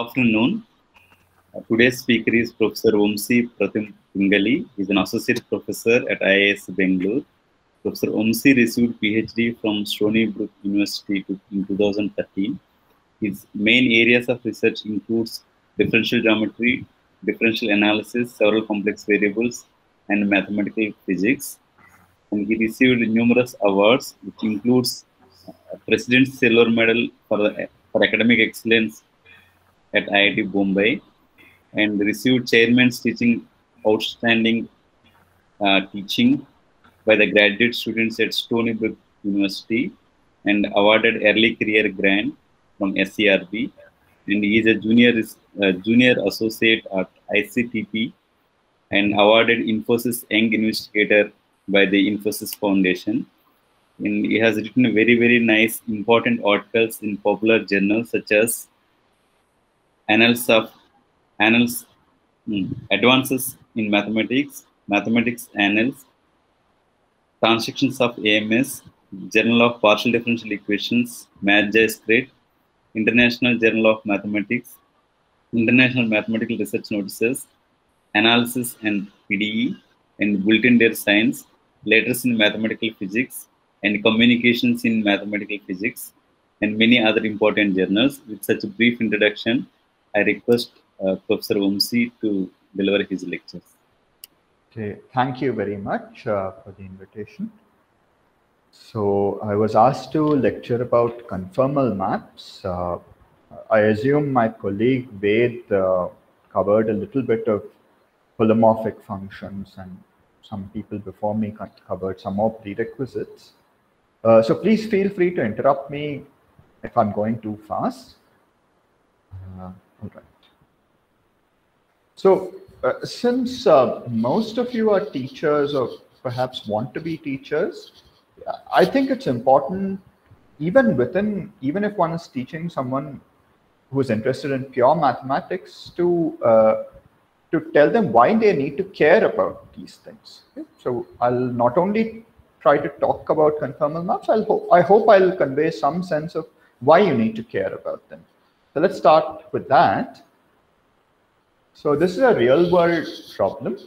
afternoon. Today's speaker is Professor Vamsi Pritham Pingali. He is an associate professor at IISc Bangalore. Professor Vamsi received PhD from Stony Brook University in 2013. His main areas of research includes differential geometry, differential analysis, several complex variables, and mathematical physics. And he received numerous awards, which includes President's Silver Medal for Academic Excellence at IIT Bombay, and received Chairman's Teaching Outstanding Teaching by the graduate students at Stony Brook University, and awarded Early Career Grant from SCRB. And he is a junior associate at ICTP and awarded Infosys Young Investigator by the Infosys Foundation. And he has written very, very nice, important articles in popular journals such as Advances in Mathematics, Mathematics Annals, Transactions of AMS, Journal of Partial Differential Equations, MathJScript, International Journal of Mathematics, International Mathematical Research Notices, Analysis and PDE, and Bulletin der Science, Letters in Mathematical Physics, and Communications in Mathematical Physics, and many other important journals. With such a brief introduction, I request Professor Vamsi to deliver his lectures. Okay, thank you very much for the invitation. So I was asked to lecture about conformal maps. I assume my colleague Ved covered a little bit of holomorphic functions, and some people before me covered some more prerequisites. So please feel free to interrupt me if I'm going too fast. All right. So since most of you are teachers or perhaps want to be teachers, I think it's important, even if one is teaching someone who is interested in pure mathematics, to tell them why they need to care about these things. Okay? So I'll not only try to talk about conformal maps, I hope I'll convey some sense of why you need to care about them. So let's start with that. So this is a real world problem.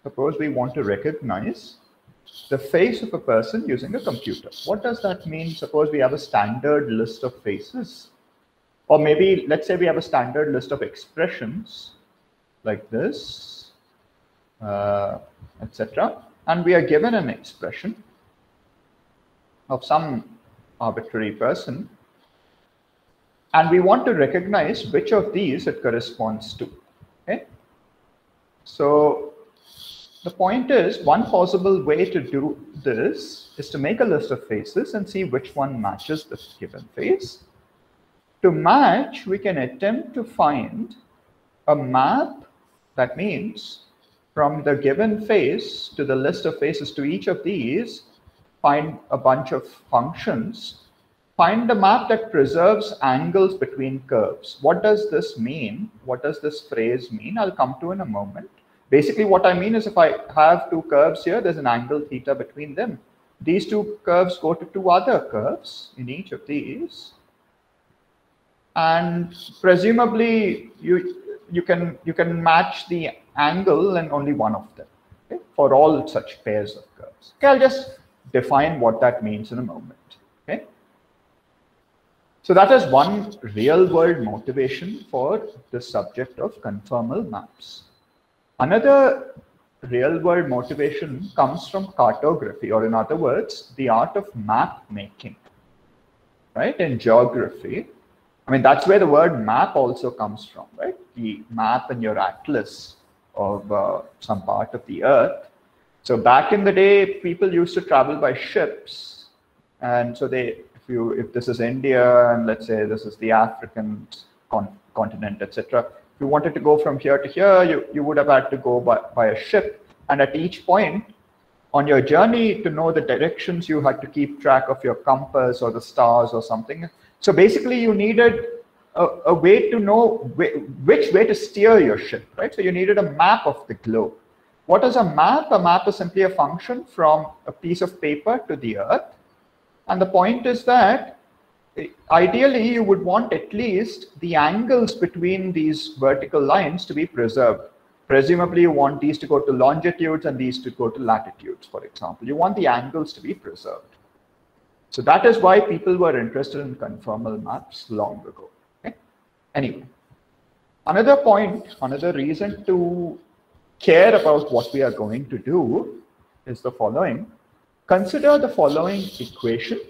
Suppose we want to recognize the face of a person using a computer. What does that mean? Suppose we have a standard list of faces, or maybe let's say we have a standard list of expressions like this, etc. And we are given an expression of some arbitrary person, and we want to recognize which of these it corresponds to. Okay, so the point is, one possible way to do this is to make a list of faces and see which one matches the given face. To match, we can attempt to find a map. That means from the given face to the list of faces to each of these, find a bunch of functions. Find a map that preserves angles between curves. What does this mean? What does this phrase mean? I'll come to in a moment. Basically, what I mean is if I have two curves here, there's an angle theta between them. These two curves go to two other curves in each of these. And presumably, you can match the angle in only one of them, okay, for all such pairs of curves. Okay, I'll just define what that means in a moment. Okay. So that is one real-world motivation for the subject of conformal maps. Another real-world motivation comes from cartography, or in other words, the art of map making, right? In geography, I mean, that's where the word map also comes from, right? The map in your atlas of some part of the earth. So back in the day, people used to travel by ships, and so if this is India, and let's say this is the African continent, etc. If you wanted to go from here to here, you would have had to go by a ship. And at each point on your journey, to know the directions, you had to keep track of your compass or the stars or something. So basically, you needed a way to know which way to steer your ship, right? So you needed a map of the globe. What is a map? A map is simply a function from a piece of paper to the earth. And the point is that ideally you would want at least the angles between these vertical lines to be preserved. Presumably you want these to go to longitudes and these to go to latitudes, for example. You want the angles to be preserved. So that is why people were interested in conformal maps long ago. Okay? Anyway, another point, another reason to care about what we are going to do is the following. Consider the following equation.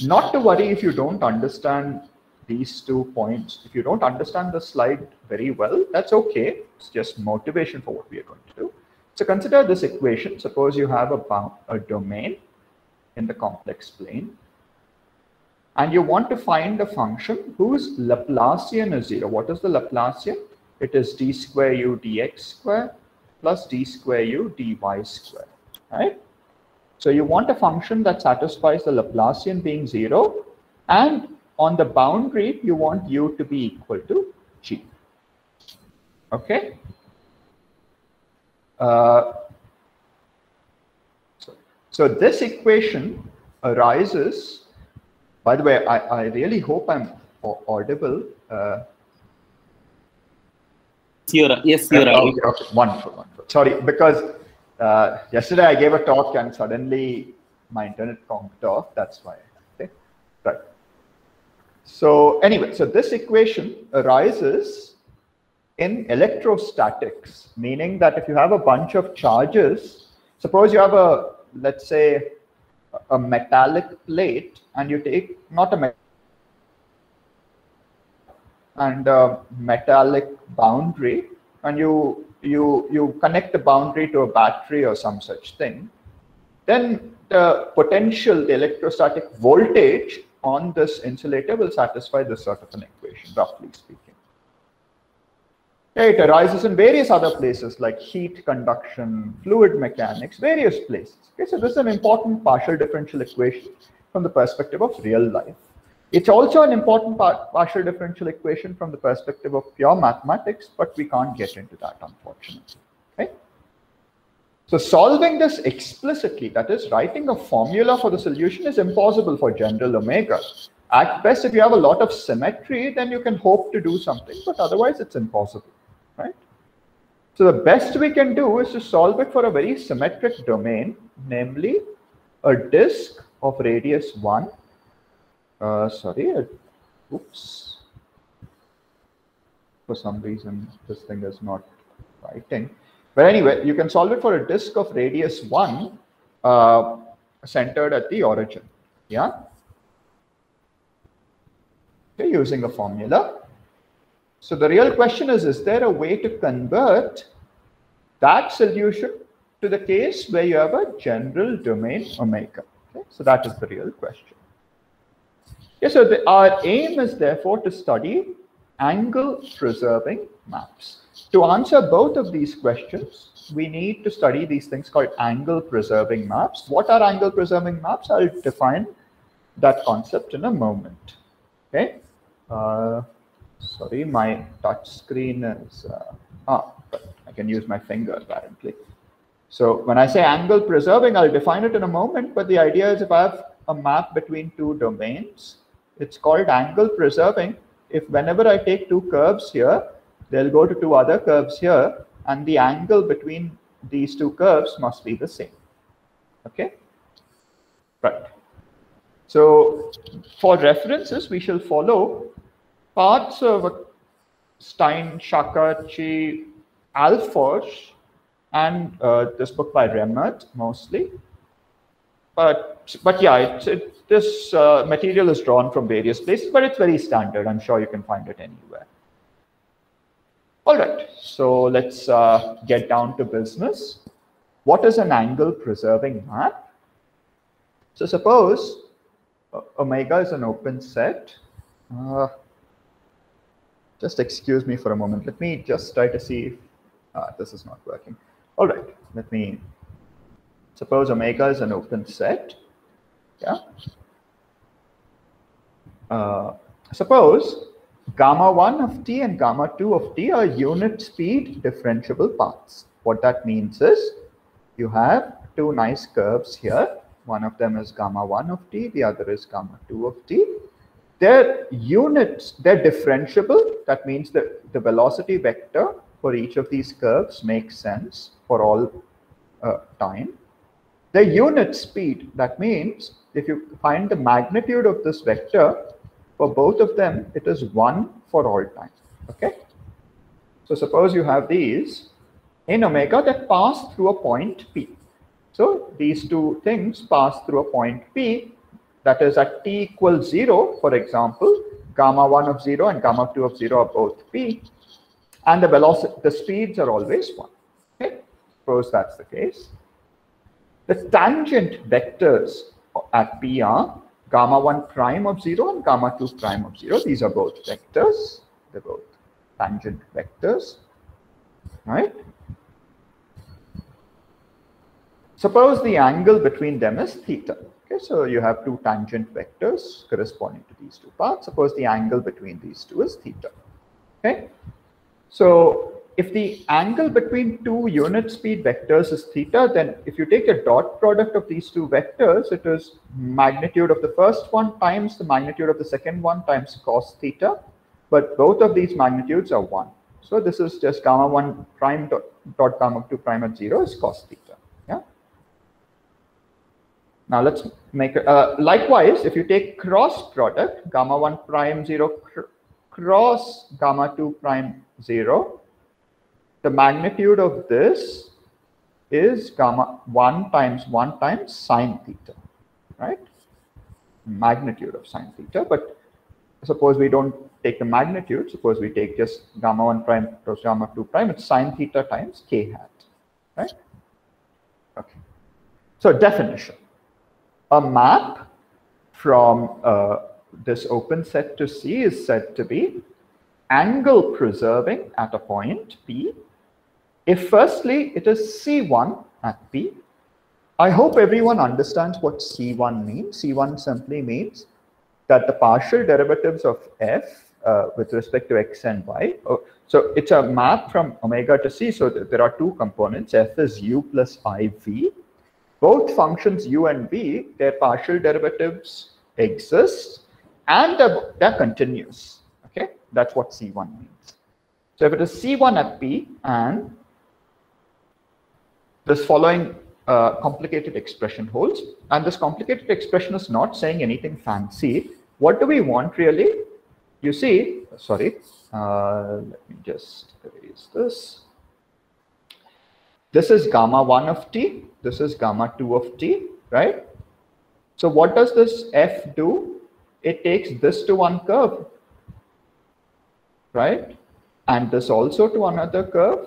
Not to worry if you don't understand these 2 points. If you don't understand the slide very well, that's okay. It's just motivation for what we are going to do. So consider this equation. Suppose you have a domain in the complex plane, and you want to find a function whose Laplacian is 0. What is the Laplacian? It is d square u dx square plus d square u dy square, right? So you want a function that satisfies the Laplacian being 0, and on the boundary, you want u to be equal to g. Okay? So this equation arises, by the way, I really hope I'm audible. Yes, you're audible. Okay, wonderful. Sorry, because yesterday I gave a talk and suddenly my internet conked off. That's why. Okay, right. So anyway, so this equation arises in electrostatics, meaning that if you have a bunch of charges, suppose you have let's say, a metallic plate, and you take a metallic boundary, and you connect the boundary to a battery or some such thing, then the potential, the electrostatic voltage on this insulator will satisfy this sort of an equation, roughly speaking. It arises in various other places like heat conduction, fluid mechanics, various places. Okay, so this is an important partial differential equation from the perspective of real life. It's also an important partial differential equation from the perspective of pure mathematics, but we can't get into that, unfortunately. Okay? So solving this explicitly, that is, writing a formula for the solution, is impossible for general omega. At best, if you have a lot of symmetry, then you can hope to do something, but otherwise it's impossible, right? So the best we can do is to solve it for a very symmetric domain, namely a disk of radius 1. Oops. For some reason, this thing is not writing. But anyway, you can solve it for a disk of radius 1 centered at the origin. Yeah. Okay, using a formula. So the real question is there a way to convert that solution to the case where you have a general domain omega? Okay, so that is the real question. Okay, so our aim is therefore to study angle-preserving maps. To answer both of these questions, we need to study these things called angle-preserving maps. What are angle-preserving maps? I'll define that concept in a moment. Okay. Sorry, my touch screen is, but I can use my finger apparently. So when I say angle preserving, I'll define it in a moment, but the idea is if I have a map between two domains, it's called angle preserving if whenever I take two curves here, they'll go to two other curves here, and the angle between these two curves must be the same. Okay? Right. So for references, we shall follow parts of Stein-Shakachi, Alfors, and this book by Remmert mostly. But yeah, this material is drawn from various places, but it's very standard. I'm sure you can find it anywhere. All right, so let's get down to business. What is an angle preserving map? So suppose omega is an open set. Just excuse me for a moment. Let me just try to see if this is not working. All right, let me suppose omega is an open set. Yeah. Suppose gamma 1 of t and gamma 2 of t are unit speed differentiable paths. What that means is you have two nice curves here. One of them is gamma 1 of t, the other is gamma 2 of t. Their units, they're differentiable. That means that the velocity vector for each of these curves makes sense for all time. The unit speed, that means if you find the magnitude of this vector, for both of them, it is 1 for all time. Okay? So suppose you have these in omega that pass through a point P. So these two things pass through a point P, that is at t equals 0, for example, gamma 1 of 0 and gamma 2 of 0 are both P, and the velocity, the speeds are always 1. Okay? Suppose that's the case. The tangent vectors at P are gamma 1 prime of 0 and gamma 2 prime of 0. These are both vectors. They're both tangent vectors, right? Suppose the angle between them is theta. Okay, so you have two tangent vectors corresponding to these two parts. Suppose the angle between these two is theta. Okay, so if the angle between two unit speed vectors is theta, then if you take a dot product of these two vectors, it is magnitude of the first one times the magnitude of the second one times cos theta. But both of these magnitudes are 1. So this is just gamma 1 prime dot gamma 2 prime at 0 is cos theta. Yeah. Now let's make likewise, if you take cross product gamma 1 prime 0 cross gamma 2 prime 0, the magnitude of this is gamma 1 times sine theta, right? Magnitude of sine theta. But suppose we don't take the magnitude, suppose we take just gamma 1 prime plus gamma 2 prime, it's sine theta times k hat, right? Okay. So definition. A map from this open set to C is said to be angle preserving at a point P if firstly it is C1 at P. I hope everyone understands what C1 means. C1 simply means that the partial derivatives of f with respect to x and y. So it's a map from omega to C. So there are two components. F is u plus iv. Both functions u and v, their partial derivatives exist and they're continuous. Okay, that's what C1 means. So if it is C1 at P and this following complicated expression holds, and this complicated expression is not saying anything fancy. What do we want really? You see, sorry, let me just erase this. This is gamma 1 of t, this is gamma 2 of t, right? So what does this f do? It takes this to one curve, right? And this also to another curve.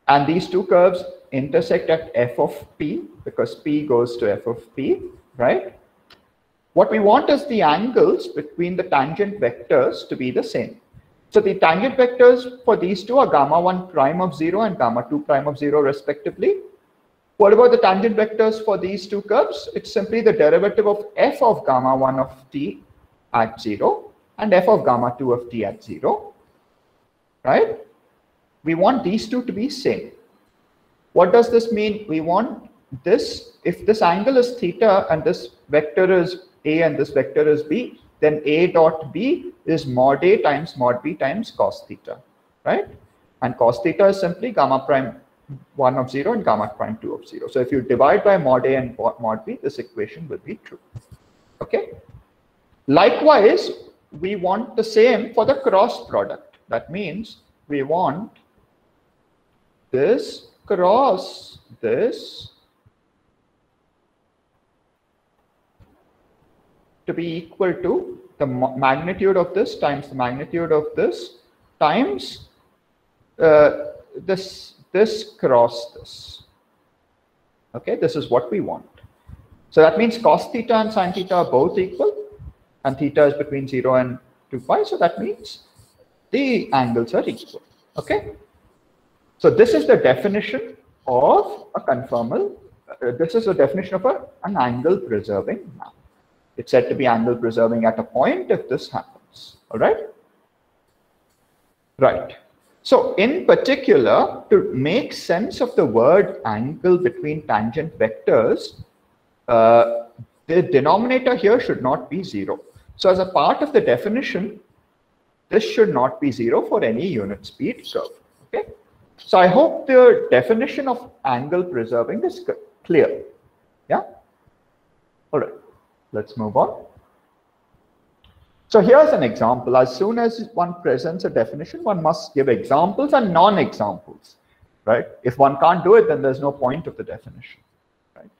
And these two curves intersect at f of p because p goes to f of p, right? What we want is the angles between the tangent vectors to be the same. So the tangent vectors for these two are gamma 1 prime of 0 and gamma 2 prime of 0 respectively. What about the tangent vectors for these two curves? It's simply the derivative of f of gamma 1 of t at 0 and f of gamma 2 of t at 0, right? We want these two to be same. What does this mean? We want this, if this angle is theta and this vector is a and this vector is b, then a dot b is mod a times mod b times cos theta, right? And cos theta is simply gamma prime 1 of 0 and gamma prime 2 of 0. So if you divide by mod a and mod b, this equation will be true. Okay. Likewise, we want the same for the cross product. That means we want this cross this to be equal to the magnitude of this times the magnitude of this times this cross this. Okay, this is what we want. So that means cos theta and sin theta are both equal, and theta is between 0 and 2 pi. So that means the angles are equal. Okay. So this is the definition of a conformal. This is the definition of an angle preserving map. It's said to be angle preserving at a point if this happens. All right. Right. So in particular, to make sense of the word angle between tangent vectors, the denominator here should not be 0. So as a part of the definition, this should not be 0 for any unit speed curve. Okay. So I hope the definition of angle preserving is clear. Yeah. All right. Let's move on. So here's an example. As soon as one presents a definition, one must give examples and non-examples, right? If one can't do it, then there's no point of the definition, right?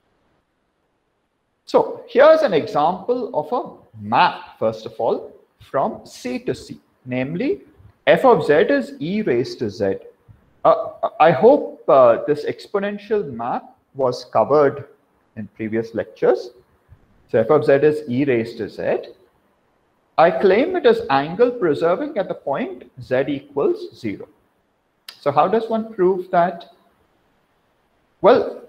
So here's an example of a map, first of all, from C to C, namely f of z is e raised to z. I hope this exponential map was covered in previous lectures. So f of z is e raised to z. I claim it is angle preserving at the point z equals 0. So how does one prove that? Well,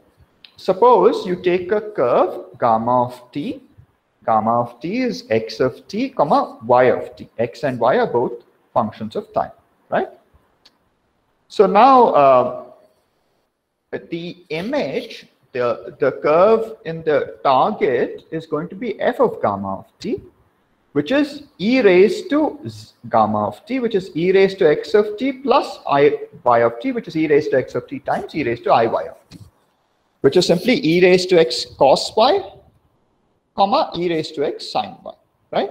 suppose you take a curve gamma of t. Gamma of t is x of t, comma y of t. X and y are both functions of time, right? So now the image, the curve in the target is going to be f of gamma of t, which is e raised to gamma of t, which is e raised to x of t plus I y of t, which is e raised to x of t times e raised to I y of t, which is simply e raised to x cos y, comma e raised to x sin y, right?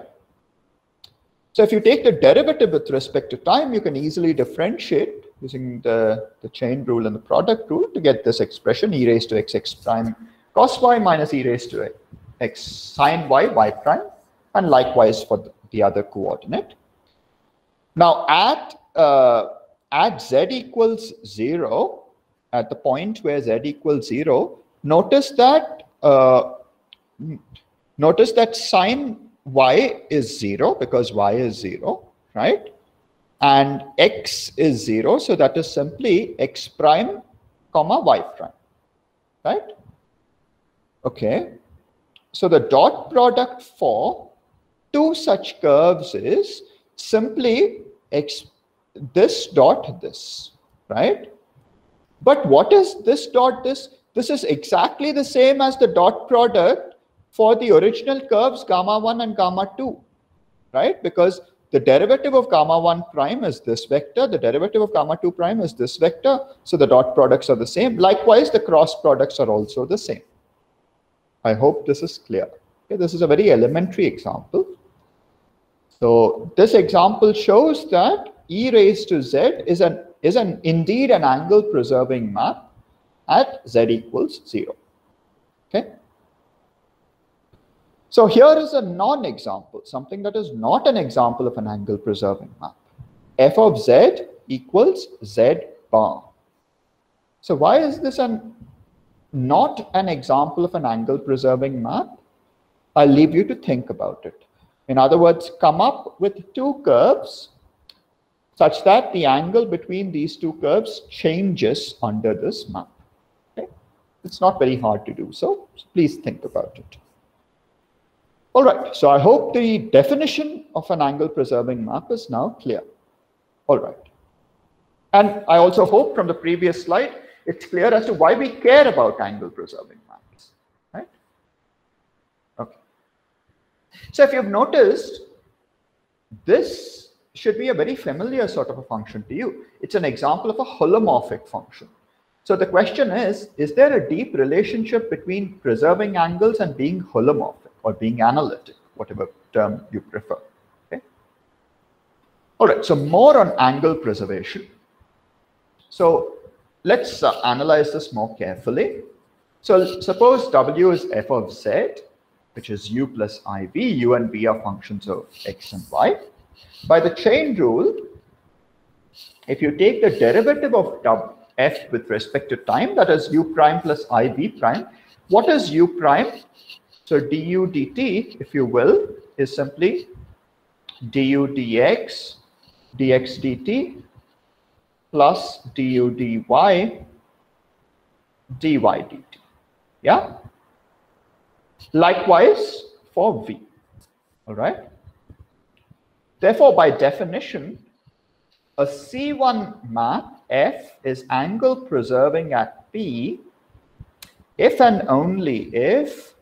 So if you take the derivative with respect to time, you can easily differentiate using the chain rule and the product rule to get this expression e raised to x prime cos y minus e raised to x sin y prime, and likewise for the other coordinate. Now at z equals 0, at the point where z equals 0, notice that sin y is 0 because y is 0, right? And x is 0, so that is simply x prime comma y prime, right? Okay. So the dot product for two such curves is simply this dot this, right? But what is this dot this? This is exactly the same as the dot product for the original curves gamma 1 and gamma 2, right? Because the derivative of gamma 1 prime is this vector, the derivative of gamma 2 prime is this vector, so the dot products are the same. Likewise, the cross products are also the same. I hope this is clear. Okay, this is a very elementary example. So this example shows that e raised to z is indeed an angle preserving map at z equals 0. Okay. So here is a non-example, something that is not an example of an angle preserving map. F of z equals z bar. So why is this not an example of an angle preserving map? I'll leave you to think about it. In other words, come up with two curves such that the angle between these two curves changes under this map. Okay? It's not very hard to do so please think about it. All right, so I hope the definition of an angle preserving map is now clear. All right. And I also hope from the previous slide, it's clear as to why we care about angle preserving maps, right? Okay. So if you've noticed, this should be a very familiar sort of a function to you. It's an example of a holomorphic function. So the question is there a deep relationship between preserving angles and being holomorphic or being analytic, whatever term you prefer? Okay. All right, so more on angle preservation. So let's analyze this more carefully. So suppose W is f of z, which is u plus iv. U and v are functions of x and y. By the chain rule, if you take the derivative of f with respect to time, that is u prime plus iv prime, what is u prime? So du dt, if you will, is simply du dx, dx dt, plus du dy, dy dt. Yeah? Likewise for v. All right? Therefore, by definition, a C1 map F is angle preserving at P if and only if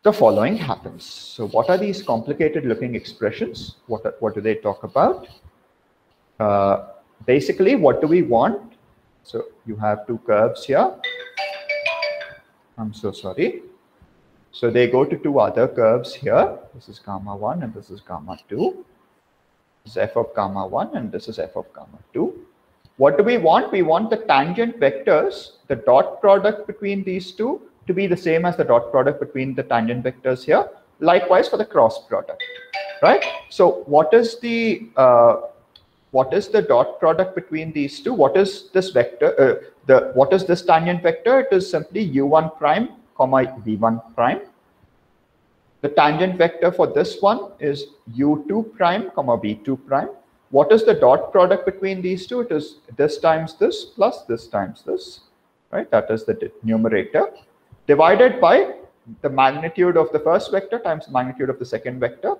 the following happens. So what are these complicated looking expressions? What do they talk about? Basically, what do we want? So you have two curves here. I'm so sorry. So they go to two other curves here. This is gamma 1 and this is gamma 2. This is f of gamma 1 and this is f of gamma 2. What do we want? We want the tangent vectors, the dot product between these two, to be the same as the dot product between the tangent vectors here. Likewise for the cross product, right? So what is the dot product between these two? What is this vector? What is this tangent vector? It is simply u1 prime comma v1 prime. The tangent vector for this one is u2 prime comma v2 prime. What is the dot product between these two? It is this times this plus this times this, right? That is the numerator, divided by the magnitude of the first vector times the magnitude of the second vector.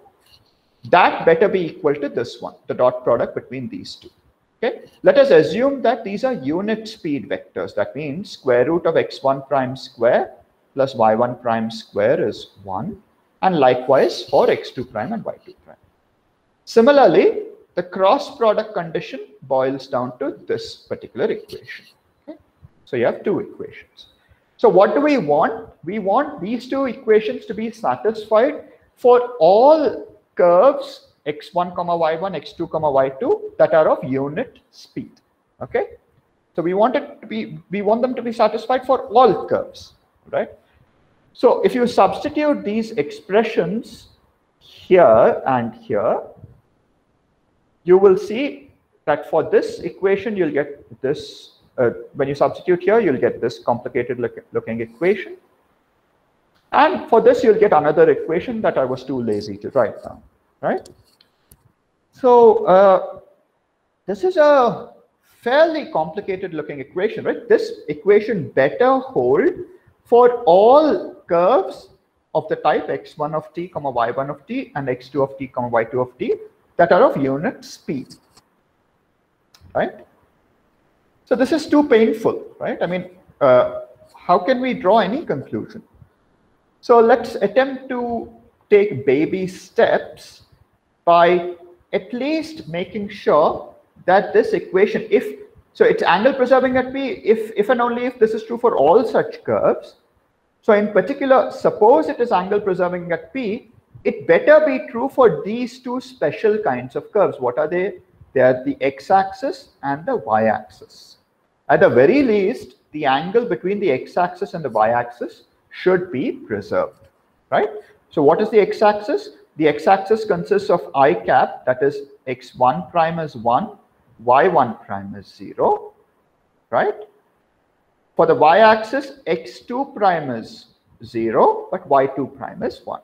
That better be equal to this one, the dot product between these two. Okay, let us assume that these are unit speed vectors. That means square root of x1 prime square plus y1 prime square is 1, and likewise for x2 prime and y2 prime. Similarly, the cross product condition boils down to this particular equation. Okay? So you have two equations. So what do we want? We want these two equations to be satisfied for all curves x1 comma y1, x2 comma y2 that are of unit speed. Okay, so we want them to be satisfied for all curves, right? So if you substitute these expressions here and here, you will see that for this equation you'll get this. When you substitute here, you'll get this complicated looking equation. And for this, you'll get another equation that I was too lazy to write down, right? So this is a fairly complicated looking equation, right? This equation better hold for all curves of the type x1 of t, comma y1 of t, and x2 of t, comma y2 of t that are of unit speed, right? So this is too painful, right? I mean, how can we draw any conclusion? So let's attempt to take baby steps by at least making sure that this equation, so it's angle preserving at p, if and only if this is true for all such curves. So in particular, suppose it is angle preserving at p, it better be true for these two special kinds of curves. What are they? They are the x-axis and the y-axis. At the very least, the angle between the x-axis and the y-axis should be preserved, right? So what is the x-axis? The x-axis consists of I cap, that is x1 prime is 1, y1 prime is 0, right? For the y-axis, x2 prime is 0, but y2 prime is 1.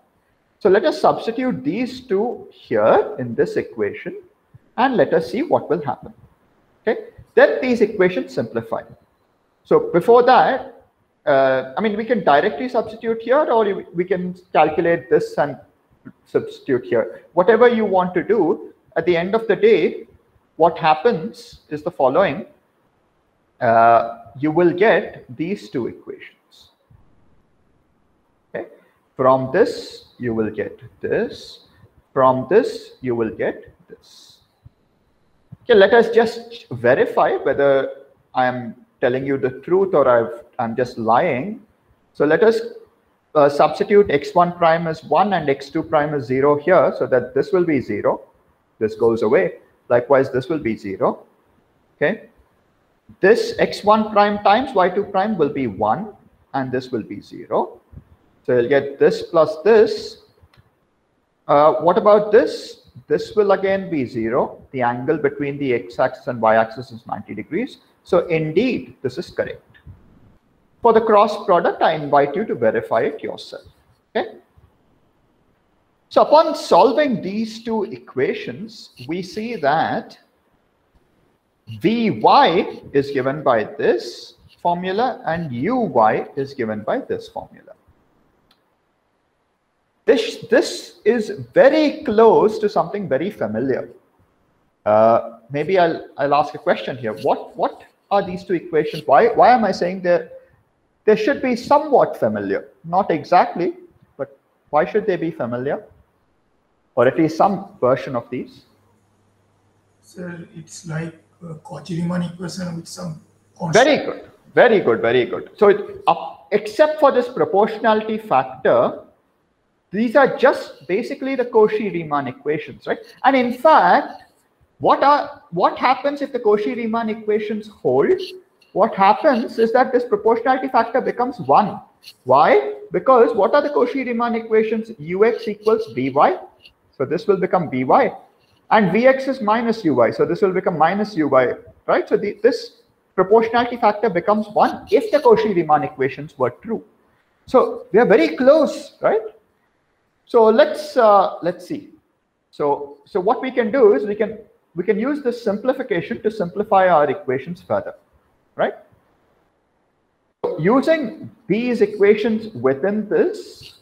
So let us substitute these two here in this equation, and let us see what will happen. Okay, then these equations simplify. So before that, I mean, we can directly substitute here, or we can calculate this and substitute here. Whatever you want to do, at the end of the day, what happens is the following. You will get these two equations. Okay, from this, you will get this. From this, you will get this. Okay, let us just verify whether I am telling you the truth or I'm just lying. So let us substitute x1 prime is 1 and x2 prime is 0 here, so that this will be 0. This goes away. Likewise, this will be 0. Okay. This x1 prime times y2 prime will be 1, and this will be 0. So you'll get this plus this. What about this? This will again be 0. The angle between the x-axis and y-axis is 90 degrees. So indeed, this is correct. For the cross product, I invite you to verify it yourself. Okay. So upon solving these two equations, we see that Vy is given by this formula and Uy is given by this formula. This is very close to something very familiar. Maybe I'll ask a question here. What are these two equations? Why am I saying they should be somewhat familiar? Not exactly, but Why should they be familiar? Or at least some version of these? Sir, it's like a Cauchy-Riemann equation with some constant. Very good, very good, very good. So except for this proportionality factor, these are just basically the Cauchy-Riemann equations, right? And in fact, what happens if the Cauchy-Riemann equations hold? What happens is that this proportionality factor becomes 1. Why? Because what are the Cauchy-Riemann equations? Ux equals Vy. So this will become Vy. And Vx is minus Uy. So this will become minus Uy, right? So this proportionality factor becomes 1 if the Cauchy-Riemann equations were true. So we are very close, right? So let's see. So what we can do is we can use this simplification to simplify our equations further, right? So using these equations within this,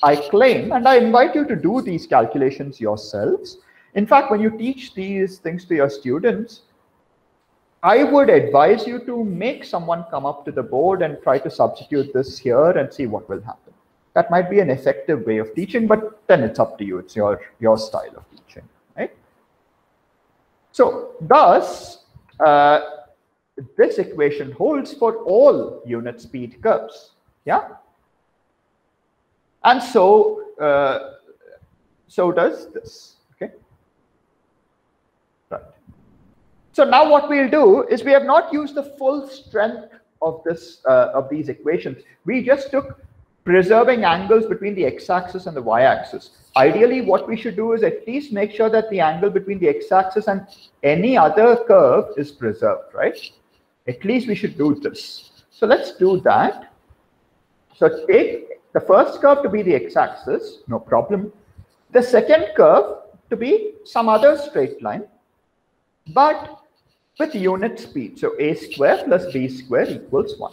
I claim, and I invite you to do these calculations yourselves. In fact, when you teach these things to your students, I would advise you to make someone come up to the board and try to substitute this here and see what will happen. That might be an effective way of teaching, but then it's up to you. It's your style of teaching, right? So thus, this equation holds for all unit speed curves, yeah? And so does this, okay? Right. So now what we'll do is we have not used the full strength of these equations. We just took preserving angles between the x-axis and the y-axis. Ideally, what we should do is at least make sure that the angle between the x-axis and any other curve is preserved, right? At least we should do this. So let's do that. So take the first curve to be the x-axis, no problem. The second curve to be some other straight line, but with unit speed. So a square plus b square equals 1.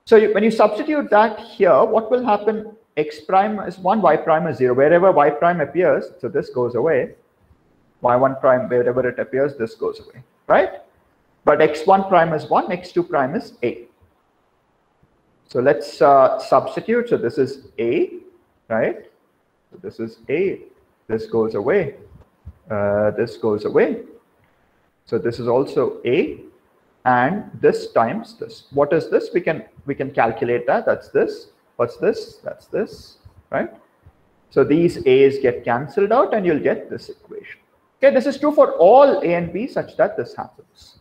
So when you substitute that here, what will happen? X prime is 1, y prime is 0. Wherever y prime appears, so this goes away. Y1 prime, wherever it appears, this goes away, right? But x1 prime is 1, x2 prime is a. So let's substitute. So this is a, right? So this is a. This goes away. This goes away. So this is also a. And this times this. What is this? We can calculate that. That's this. What's this? That's this, right? So these a's get cancelled out and you'll get this equation. Okay, this is true for all a and b such that this happens.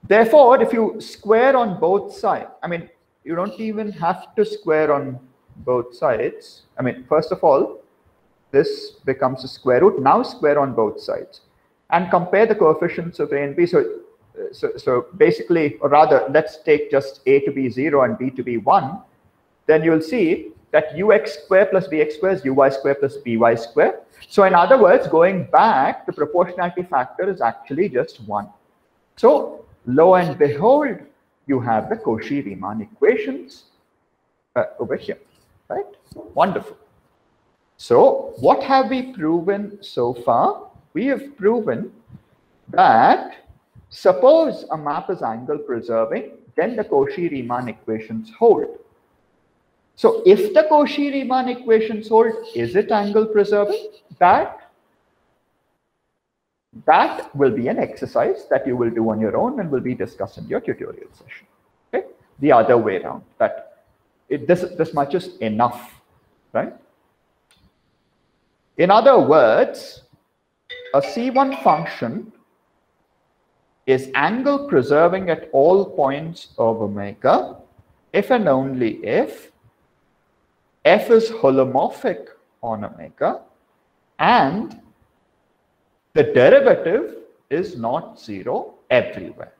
Therefore, if you square on both sides, I mean, you don't even have to square on both sides. I mean, first of all, this becomes a square root. Now square on both sides and compare the coefficients of a and b. So basically, or rather, let's take just a to be 0 and b to be 1. Then you'll see that ux square plus bx square is uy square plus by square. So in other words, going back, the proportionality factor is actually just 1. So lo and behold, you have the Cauchy-Riemann equations over here, right? Wonderful. So what have we proven so far? We have proven that suppose a map is angle preserving, then the Cauchy-Riemann equations hold. So if the Cauchy-Riemann equations hold, is it angle preserving? That will be an exercise that you will do on your own and will be discussed in your tutorial session. Okay? The other way around, that this much is enough, right? In other words, a C1 function is angle preserving at all points of omega if and only if f is holomorphic on omega and the derivative is not 0 everywhere.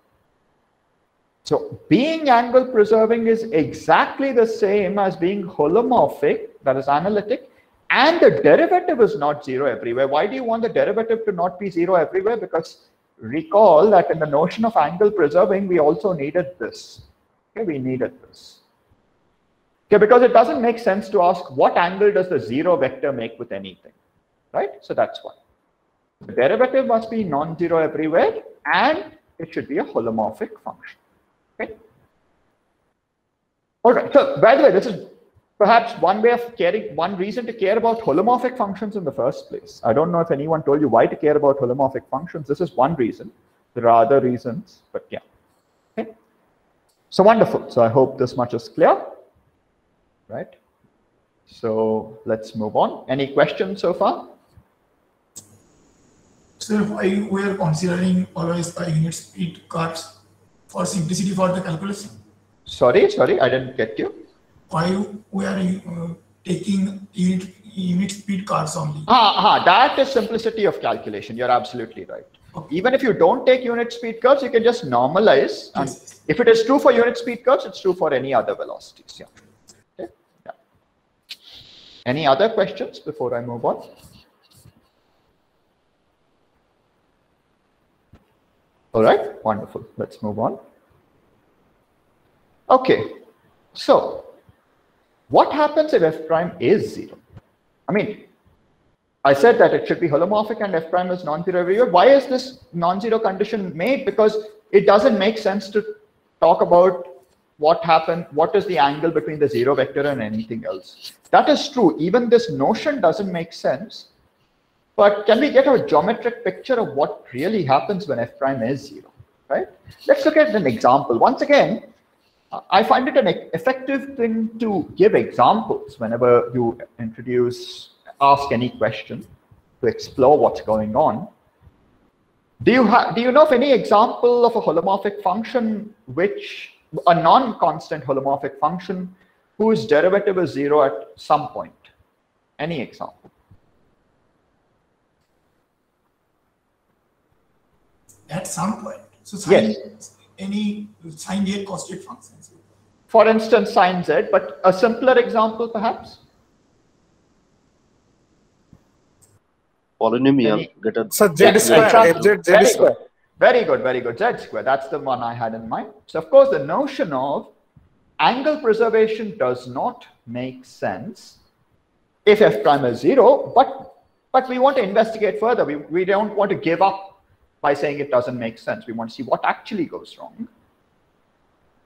So being angle preserving is exactly the same as being holomorphic, that is analytic, and the derivative is not 0 everywhere. Why do you want the derivative to not be 0 everywhere? Because recall that in the notion of angle preserving, we also needed this. Okay, we needed this. Okay, because it doesn't make sense to ask what angle does the 0 vector make with anything, right? So that's why. The derivative must be non-zero everywhere and it should be a holomorphic function. Okay. All right. So by the way, this is perhaps one reason to care about holomorphic functions in the first place. I don't know if anyone told you why to care about holomorphic functions. This is one reason. There are other reasons, but yeah. Okay. So wonderful. So I hope this much is clear, right? So let's move on. Any questions so far? Sir, why we are considering always a unit speed curves for simplicity for the calculation? Sorry, I didn't get you. Why we are taking unit speed curves only? That is simplicity of calculation. You're absolutely right. Okay. Even if you don't take unit speed curves, you can just normalize. And yes. If it is true for unit speed curves, it's true for any other velocities. Yeah. Okay. Yeah. Any other questions before I move on? All right, wonderful. Let's move on. Okay, so what happens if f prime is 0? I mean, I said that it should be holomorphic and f prime is non-zero everywhere. Why is this non-zero condition made? Because it doesn't make sense to talk about what is the angle between the zero vector and anything else. That is true. Even this notion doesn't make sense. But can we get a geometric picture of what really happens when f prime is 0, right? Let's look at an example. Once again, I find it an effective thing to give examples whenever you ask any question to explore what's going on. Do you know of any example of a holomorphic function a non-constant holomorphic function whose derivative is 0 at some point? Any example? At some point. So yes. Any sine z costate functions. For instance, sine z, but a simpler example perhaps? Polynomial. So z square, z square. Very good, z square. That's the one I had in mind. So of course, the notion of angle preservation does not make sense if f prime is 0, but we want to investigate further. We don't want to give up by saying it doesn't make sense. We want to see what actually goes wrong.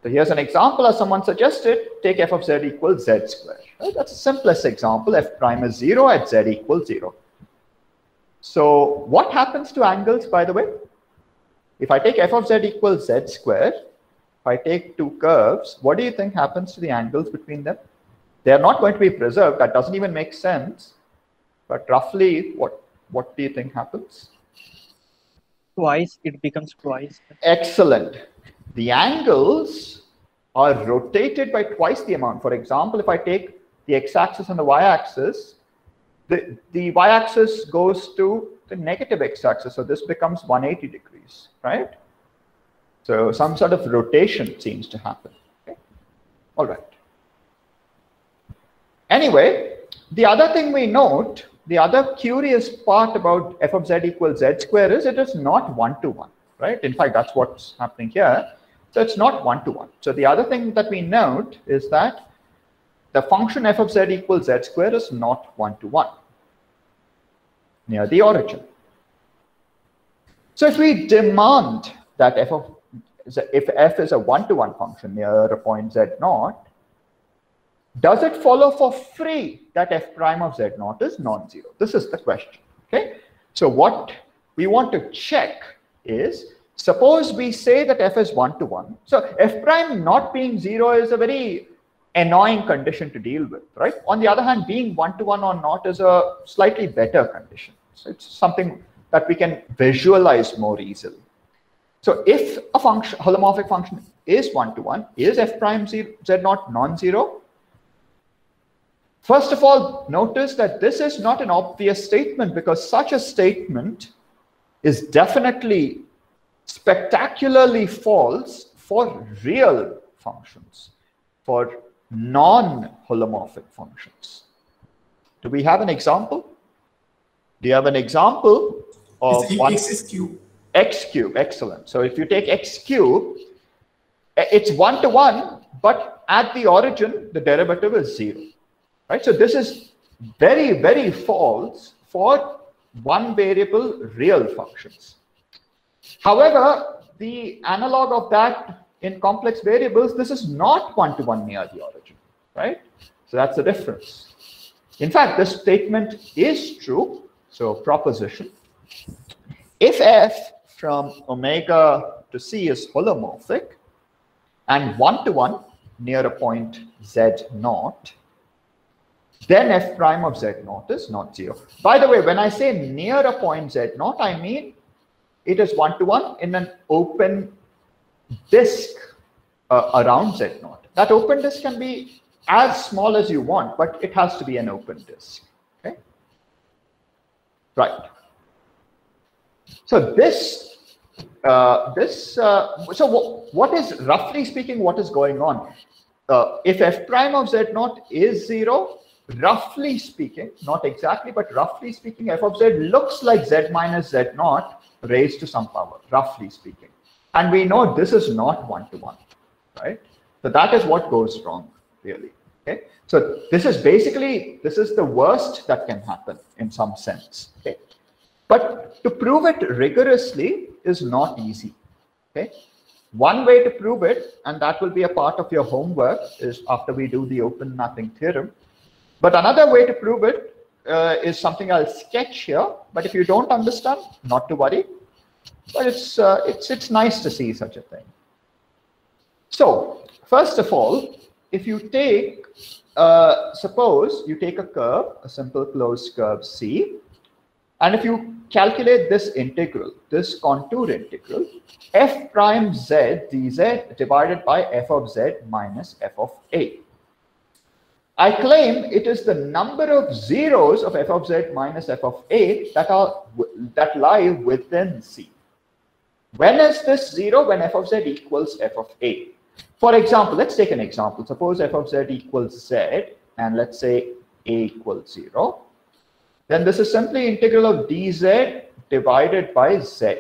So here's an example, as someone suggested, take f of z equals z squared. Right? That's the simplest example. F prime is 0 at z equals 0. So what happens to angles, by the way? If I take f of z equals z squared, if I take two curves, what do you think happens to the angles between them? They are not going to be preserved. That doesn't even make sense. But roughly, what do you think happens? Twice, it becomes twice. Excellent. The angles are rotated by twice the amount. For example, if I take the x-axis and the y-axis, the y-axis goes to the negative x-axis. So this becomes 180 degrees, right? So some sort of rotation seems to happen. Okay? All right. Anyway, the other thing we note, the other curious part about f of z equals z square is it is not one-to-one, right? In fact, that's what's happening here. So it's not one-to-one. So the other thing that we note is that the function f of z equals z square is not one-to-one near the origin. So if we demand that if f is a one-to-one function near a point z0, does it follow for free that f prime of z0 is non-zero? This is the question. Okay. So what we want to check is, suppose we say that f is one-to-one. So f prime not being 0 is a very annoying condition to deal with, right? On the other hand, being one-to-one or not is a slightly better condition. So it's something that we can visualize more easily. So if a function, holomorphic function is one-to-one, is f prime z0 non-zero? First of all, notice that this is not an obvious statement, because such a statement is definitely spectacularly false for real functions, for non-holomorphic functions. Do we have an example? Do you have an example of x cube? X cube, excellent. So if you take x cube, it's one-to-one, but at the origin, the derivative is 0. Right? So this is very, very false for one variable real functions. However, the analog of that in complex variables, this is not one-to-one near the origin, right? So that's the difference. In fact, this statement is true. So proposition, if f from omega to c is holomorphic and 1-to-1 near a point z0, then f prime of z0 is not 0. By the way, when I say near a point z0, I mean it is 1-to-1 in an open disk around z0. That open disk can be as small as you want, but it has to be an open disk. Okay, right. So what is, roughly speaking, what is going on? If f prime of z0 is 0, roughly speaking, not exactly, but roughly speaking, f of z looks like z minus z0 raised to some power, roughly speaking. And we know this is not 1-to-1, right? So that is what goes wrong, really. Okay. So this is basically, this is the worst that can happen in some sense. Okay. But to prove it rigorously is not easy. Okay. One way to prove it, and that will be a part of your homework, is after we do the open mapping theorem. But another way to prove it is something I'll sketch here. But if you don't understand, not to worry. But it's nice to see such a thing. So first of all, if you take, suppose you take a curve, a simple closed curve C, and if you calculate this integral, this contour integral, f prime z dz divided by f of z minus f of a. I claim it is the number of zeros of f of z minus f of a that lie within C. When is this 0? When f of z equals f of a. For example, let's take an example. Suppose f of z equals z, and let's say a equals 0. Then this is simply integral of dz divided by z.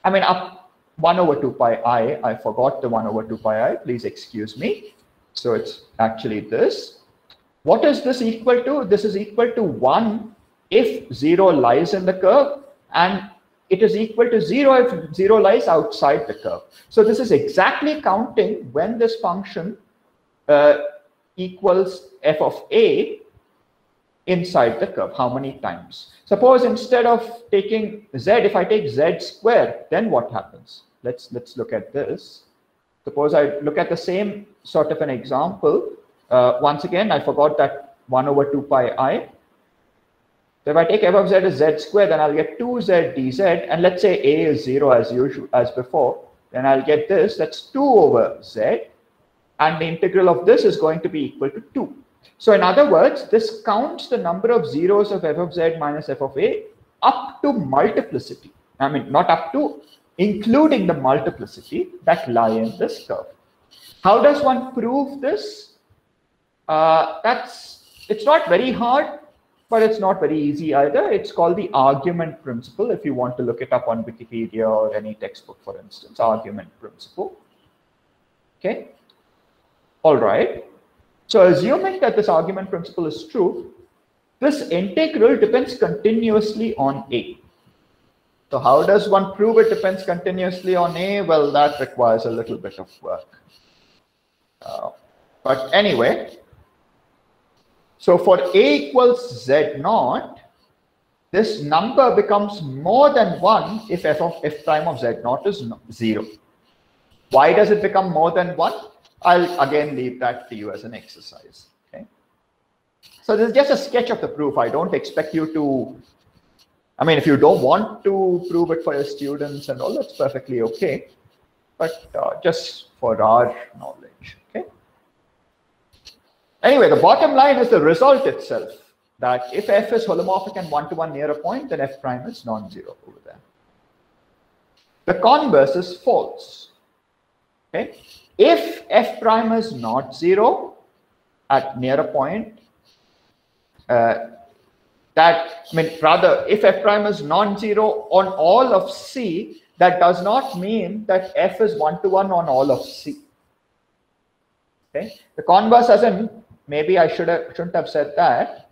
I mean, up 1 over 2 pi I. I forgot the 1 over 2 pi I. Please excuse me. So it's actually this. What is this equal to? This is equal to 1 if 0 lies in the curve, and it is equal to 0 if 0 lies outside the curve. So this is exactly counting when this function equals f of a inside the curve, how many times. Suppose instead of taking z, if I take z square, then what happens? Let's look at this. Suppose I look at the same sort of an example. Once again, I forgot that 1 over 2 pi I. So if I take f of z as z square, then I'll get 2z dz, and let's say a is 0 as usual, as before, then I'll get this, that's 2 over z, and the integral of this is going to be equal to 2. So in other words, this counts the number of zeros of f of z minus f of a up to multiplicity. I mean, not up to, including the multiplicity that lie in this curve. How does one prove this? It's not very hard, but it's not very easy either. It's called the argument principle. If you want to look it up on Wikipedia or any textbook, for instance, argument principle. Okay. All right. So assuming that this argument principle is true, this integral depends continuously on A. So how does one prove it depends continuously on A? Well, that requires a little bit of work. But anyway, so for A equals Z0, this number becomes more than 1 if f prime of Z0 is 0. Why does it become more than 1? I'll again leave that to you as an exercise. Okay. So this is just a sketch of the proof. I don't expect you to, I mean, if you don't want to prove it for your students and all, that's perfectly okay. But just for our knowledge. Okay. Anyway, the bottom line is the result itself, that if f is holomorphic and one-to-one near a point, then f prime is non-zero over there. The converse is false. Okay. If f prime is not 0 at near a point, if f prime is non-zero on all of C, that does not mean that f is one-to-one on all of C. Okay. The converse, as in, maybe I shouldn't have said that.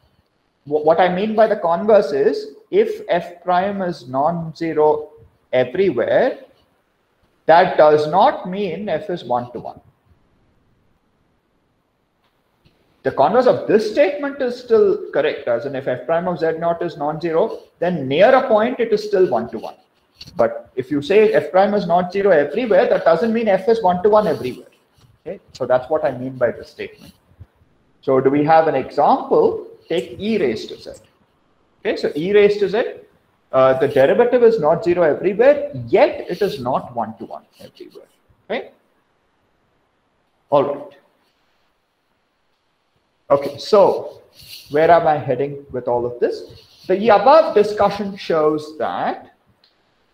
What I mean by the converse is, if f prime is non-zero everywhere, that does not mean f is one-to-one. The converse of this statement is still correct, as in if f prime of z0 is non-zero, then near a point it is still 1-to-1. But if you say f prime is not zero everywhere, that doesn't mean f is 1-to-1 everywhere. Okay, so that's what I mean by this statement. So do we have an example? Take e raised to z. Okay, so e raised to z, the derivative is not zero everywhere, yet it is not 1-to-1 everywhere. Okay. All right. Okay, so where am I heading with all of this? The above discussion shows that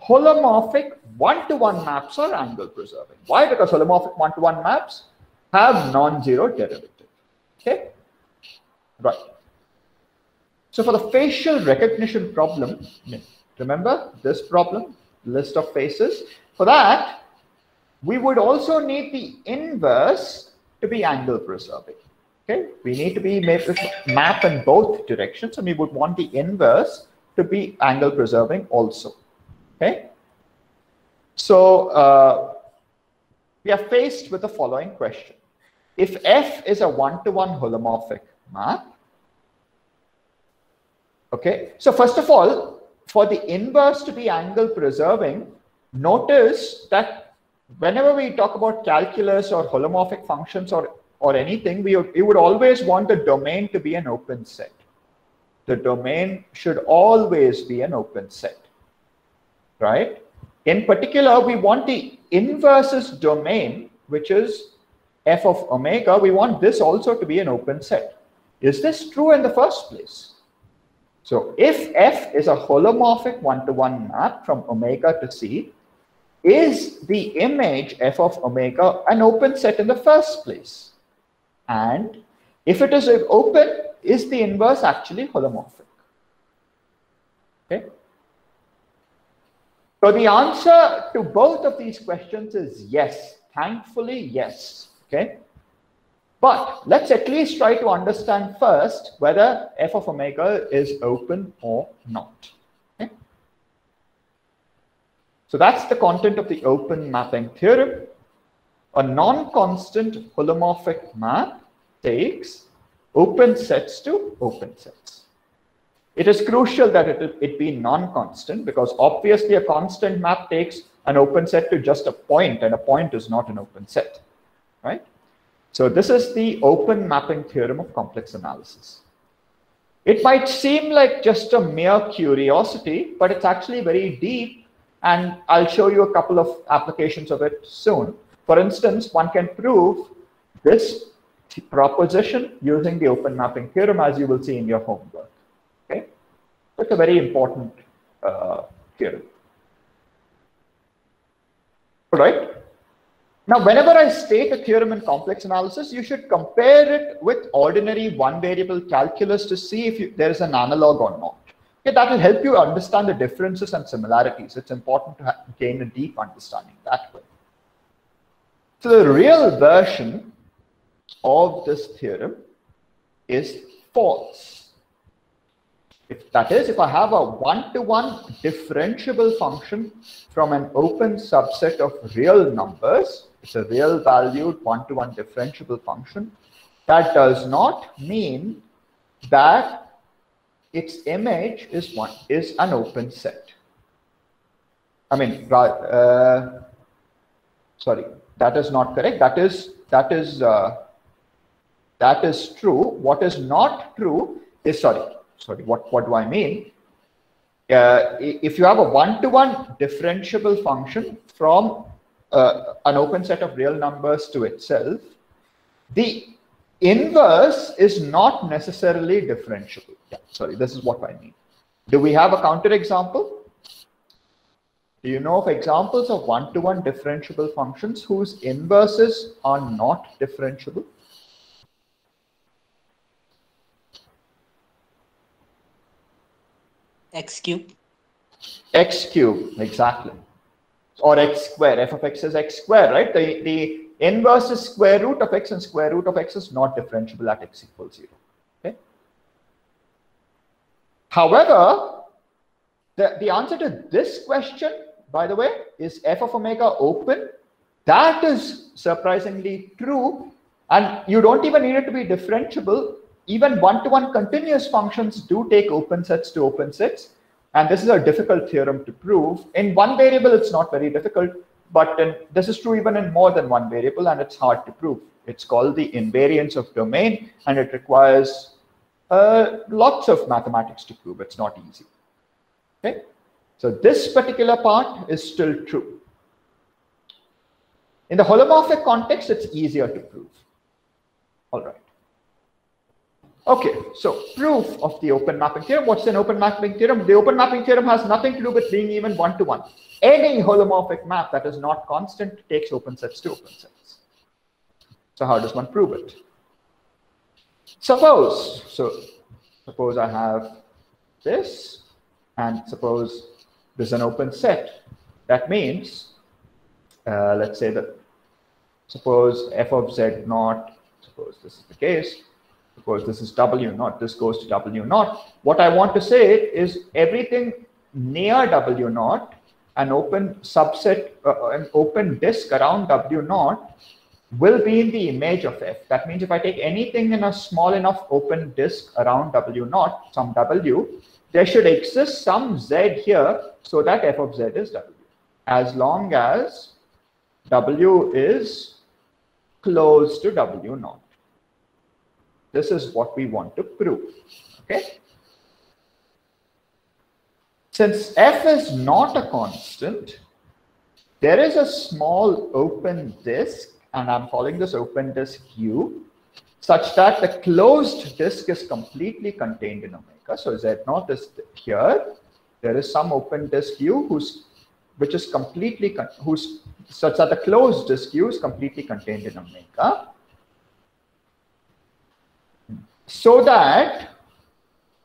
holomorphic 1-to-1 maps are angle preserving. Why? Because holomorphic 1-to-1 maps have non-zero derivative. Okay, right. So for the facial recognition problem, remember this problem, list of faces. For that, we would also need the inverse to be angle preserving. Okay, we need to be map in both directions, and we would want the inverse to be angle preserving also. Okay, so we are faced with the following question. If f is a 1-to-1 holomorphic map, okay, so first of all, for the inverse to be angle preserving, notice that whenever we talk about calculus or holomorphic functions or anything, we would always want the domain to be an open set. The domain should always be an open set, right? In particular, we want the inverse's domain, which is f of omega, we want this also to be an open set. Is this true in the first place? So if f is a holomorphic 1-to-1 map from omega to c, is the image f of omega an open set in the first place? And if it is open, is the inverse actually holomorphic? Okay. So the answer to both of these questions is yes. Thankfully, yes. Okay. But let's at least try to understand first whether f of omega is open or not. Okay. So that's the content of the open mapping theorem. A non-constant holomorphic map takes open sets to open sets. It is crucial that it be non-constant, because obviously a constant map takes an open set to just a point, and a point is not an open set, right? So this is the open mapping theorem of complex analysis. It might seem like just a mere curiosity, but it's actually very deep, and I'll show you a couple of applications of it soon. For instance, one can prove this proposition using the open mapping theorem, as you will see in your homework. Okay, it's a very important theorem. All right. Now, whenever I state a theorem in complex analysis, you should compare it with ordinary one-variable calculus to see if there is an analog or not. Okay, that will help you understand the differences and similarities. It's important to gain a deep understanding that way. So the real version of this theorem is false. That is, if I have a 1-to-1 differentiable function from an open subset of real numbers, it's a real valued 1-to-1 differentiable function, that does not mean that its image is an open set. I mean, sorry, that is not correct. That is true. What is not true is, what do I mean? If you have a 1-to-1 differentiable function from an open set of real numbers to itself, the inverse is not necessarily differentiable. Yeah, sorry, this is what I mean. Do we have a counterexample? Do you know of examples of 1-to-1 differentiable functions whose inverses are not differentiable? X cube. X cube, exactly. Or x square. F of x is x square, right? The inverse is square root of x, and square root of x is not differentiable at x equals 0. Okay. However, the answer to this question, by the way, is f of omega open. That is surprisingly true, And you don't even need it to be differentiable. Even one-to-one continuous functions do take open sets to open sets. And this is a difficult theorem to prove. In one variable, it's not very difficult, but this is true even in more than one variable, and it's hard to prove. It's called the invariance of domain, and it requires lots of mathematics to prove. It's not easy. Okay? So this particular part is still true. In the holomorphic context, it's easier to prove. All right. Okay, so proof of the open mapping theorem. What's an open mapping theorem? The open mapping theorem has nothing to do with being even one-to-one. Any holomorphic map that is not constant takes open sets to open sets. So how does one prove it? Suppose I have this, and suppose there's an open set. That means, let's say that, suppose f of z naught, suppose this is the case, suppose this is W naught, this goes to W naught. What I want to say is everything near W naught, an open subset, an open disk around W naught will be in the image of F. That means if I take anything in a small enough open disk around W naught, some W, there should exist some Z here so that F of Z is W, as long as W is close to W naught. This is what we want to prove, okay? Since F is not a constant, there is a small open disk, and I'm calling this open disk U, such that the closed disk is completely contained in omega. So Z naught is here. There is some open disk U which is completely, such that the closed disk U is completely contained in omega. So that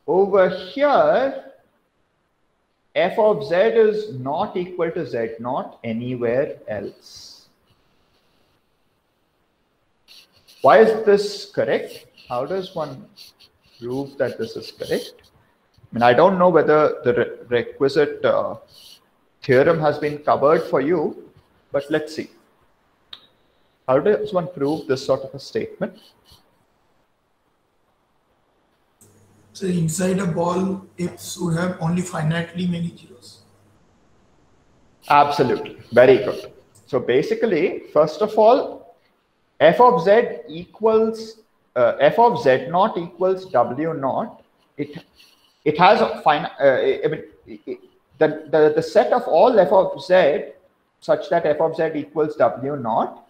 over here, f of z is not equal to z naught anywhere else. Why is this correct? How does one prove that this is correct? I mean, I don't know whether the requisite theorem has been covered for you, but let's see. How does one prove this sort of a statement? So inside a ball, F would have only finitely many zeros. Absolutely. Very good. So basically, first of all, f of z equals f of z naught equals w naught. It has a finite. The set of all f of z such that f of z equals w naught.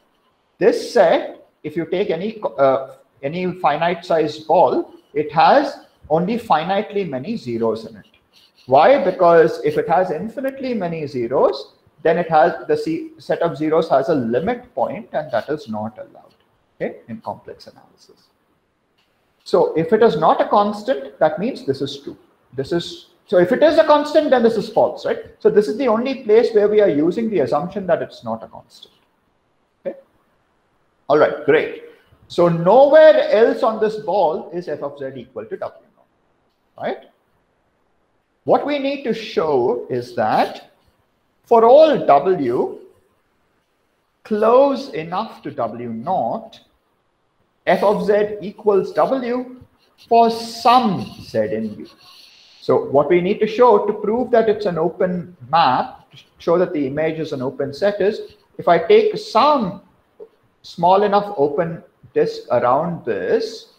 This set, if you take any finite sized ball, it has only finitely many zeros in it. Why? Because if it has infinitely many zeros, then it has the set of zeros has a limit point, and that is not allowed, okay, in complex analysis. So if it is not a constant, that means this is true. So if it is a constant, then this is false, right? So this is the only place where we are using the assumption that it's not a constant. Okay. All right, great. So nowhere else on this ball is f of z equal to w naught, right? What we need to show is that for all w close enough to w naught, f of z equals w for some z in U. So what we need to show to prove that it's an open map, to show that the image is an open set, is if I take some small enough open disk around this,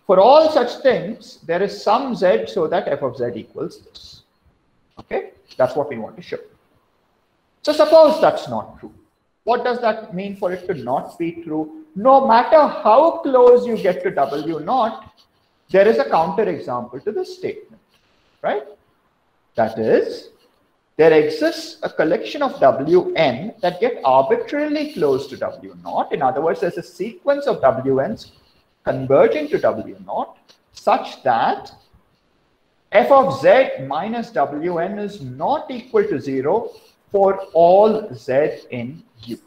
for all such things, there is some z so that f of z equals this. Okay, that's what we want to show. So suppose that's not true. What does that mean for it to not be true? No matter how close you get to w naught, there is a counterexample to this statement, right? That is, there exists a collection of wn that get arbitrarily close to w naught. In other words, there's a sequence of wn's converging to w naught such that f of z minus wn is not equal to 0 for all z in U.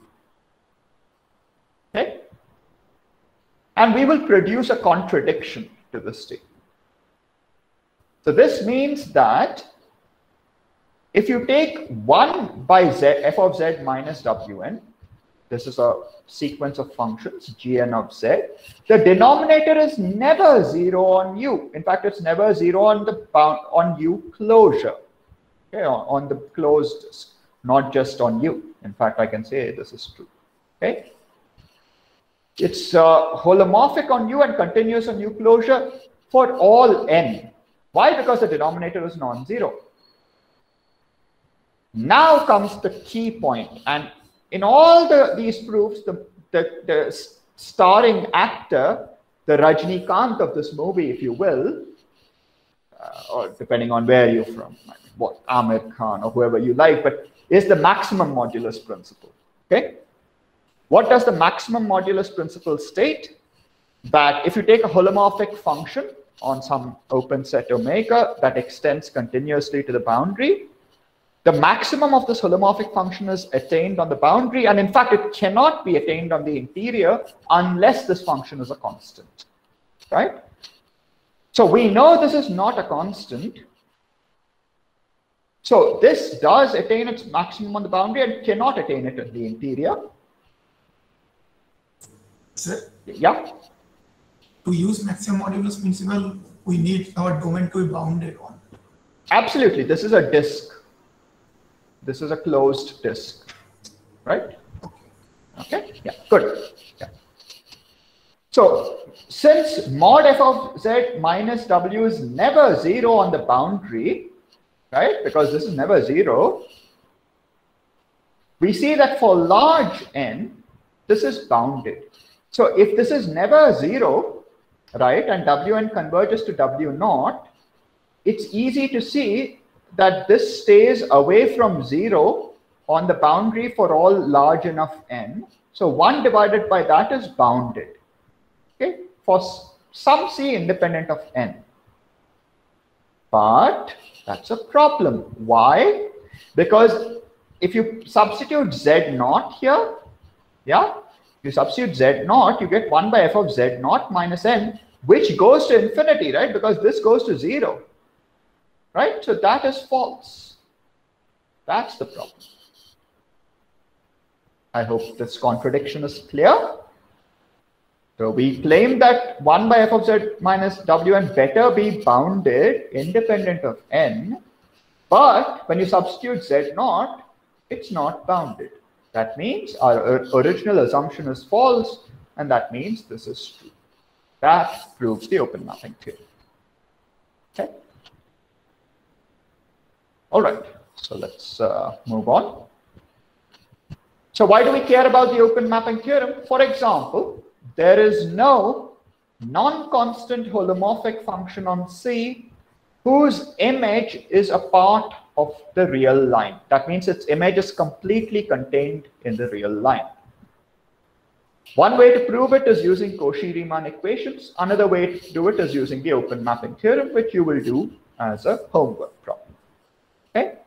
Okay? And we will produce a contradiction to this statement. So this means that if you take 1 by z, f of z minus wn, this is a sequence of functions, Gn of z. The denominator is never 0 on U. In fact, it's never 0 on the on U closure, okay, on the closed disk, not just on U. In fact, I can say this is true. Okay, it's holomorphic on U and continuous on U closure for all n. Why? Because the denominator is non-zero. Now comes the key point, and in all these proofs, the starring actor, the Rajnikant of this movie, if you will, or depending on where you're from, what Amir Khan or whoever you like, but is the maximum modulus principle. Okay, what does the maximum modulus principle state? That if you take a holomorphic function on some open set omega that extends continuously to the boundary, the maximum of this holomorphic function is attained on the boundary, and in fact, it cannot be attained on the interior unless this function is a constant, right? So we know this is not a constant. So this does attain its maximum on the boundary and cannot attain it at the interior. Sir, Yeah. to use maximum modulus principle, we need our domain to be bounded on. Absolutely. This is a disk. This is a closed disk, right? Okay, yeah, good. Yeah. So since mod f of z minus w is never 0 on the boundary, right? Because this is never 0, we see that for large n, this is bounded. So if this is never 0, right, and wn converges to w naught, it's easy to see that this stays away from 0 on the boundary for all large enough n. So 1 divided by that is bounded, okay, for some c independent of n. But that's a problem. Why? Because if you substitute z naught here, yeah, you substitute z naught, you get 1 by f of z naught minus n, which goes to infinity, right? Because this goes to 0. Right? So that is false. That's the problem. I hope this contradiction is clear. So we claim that 1 by f of z minus wn better be bounded independent of n, but when you substitute z naught, it's not bounded. That means our original assumption is false, and that means this is true. That proves the open mapping theorem. Okay. All right, so let's move on. So why do we care about the open mapping theorem? For example, there is no non-constant holomorphic function on C whose image is a part of the real line. That means its image is completely contained in the real line. One way to prove it is using Cauchy-Riemann equations. Another way to do it is using the open mapping theorem, which you will do as a homework problem. Okay.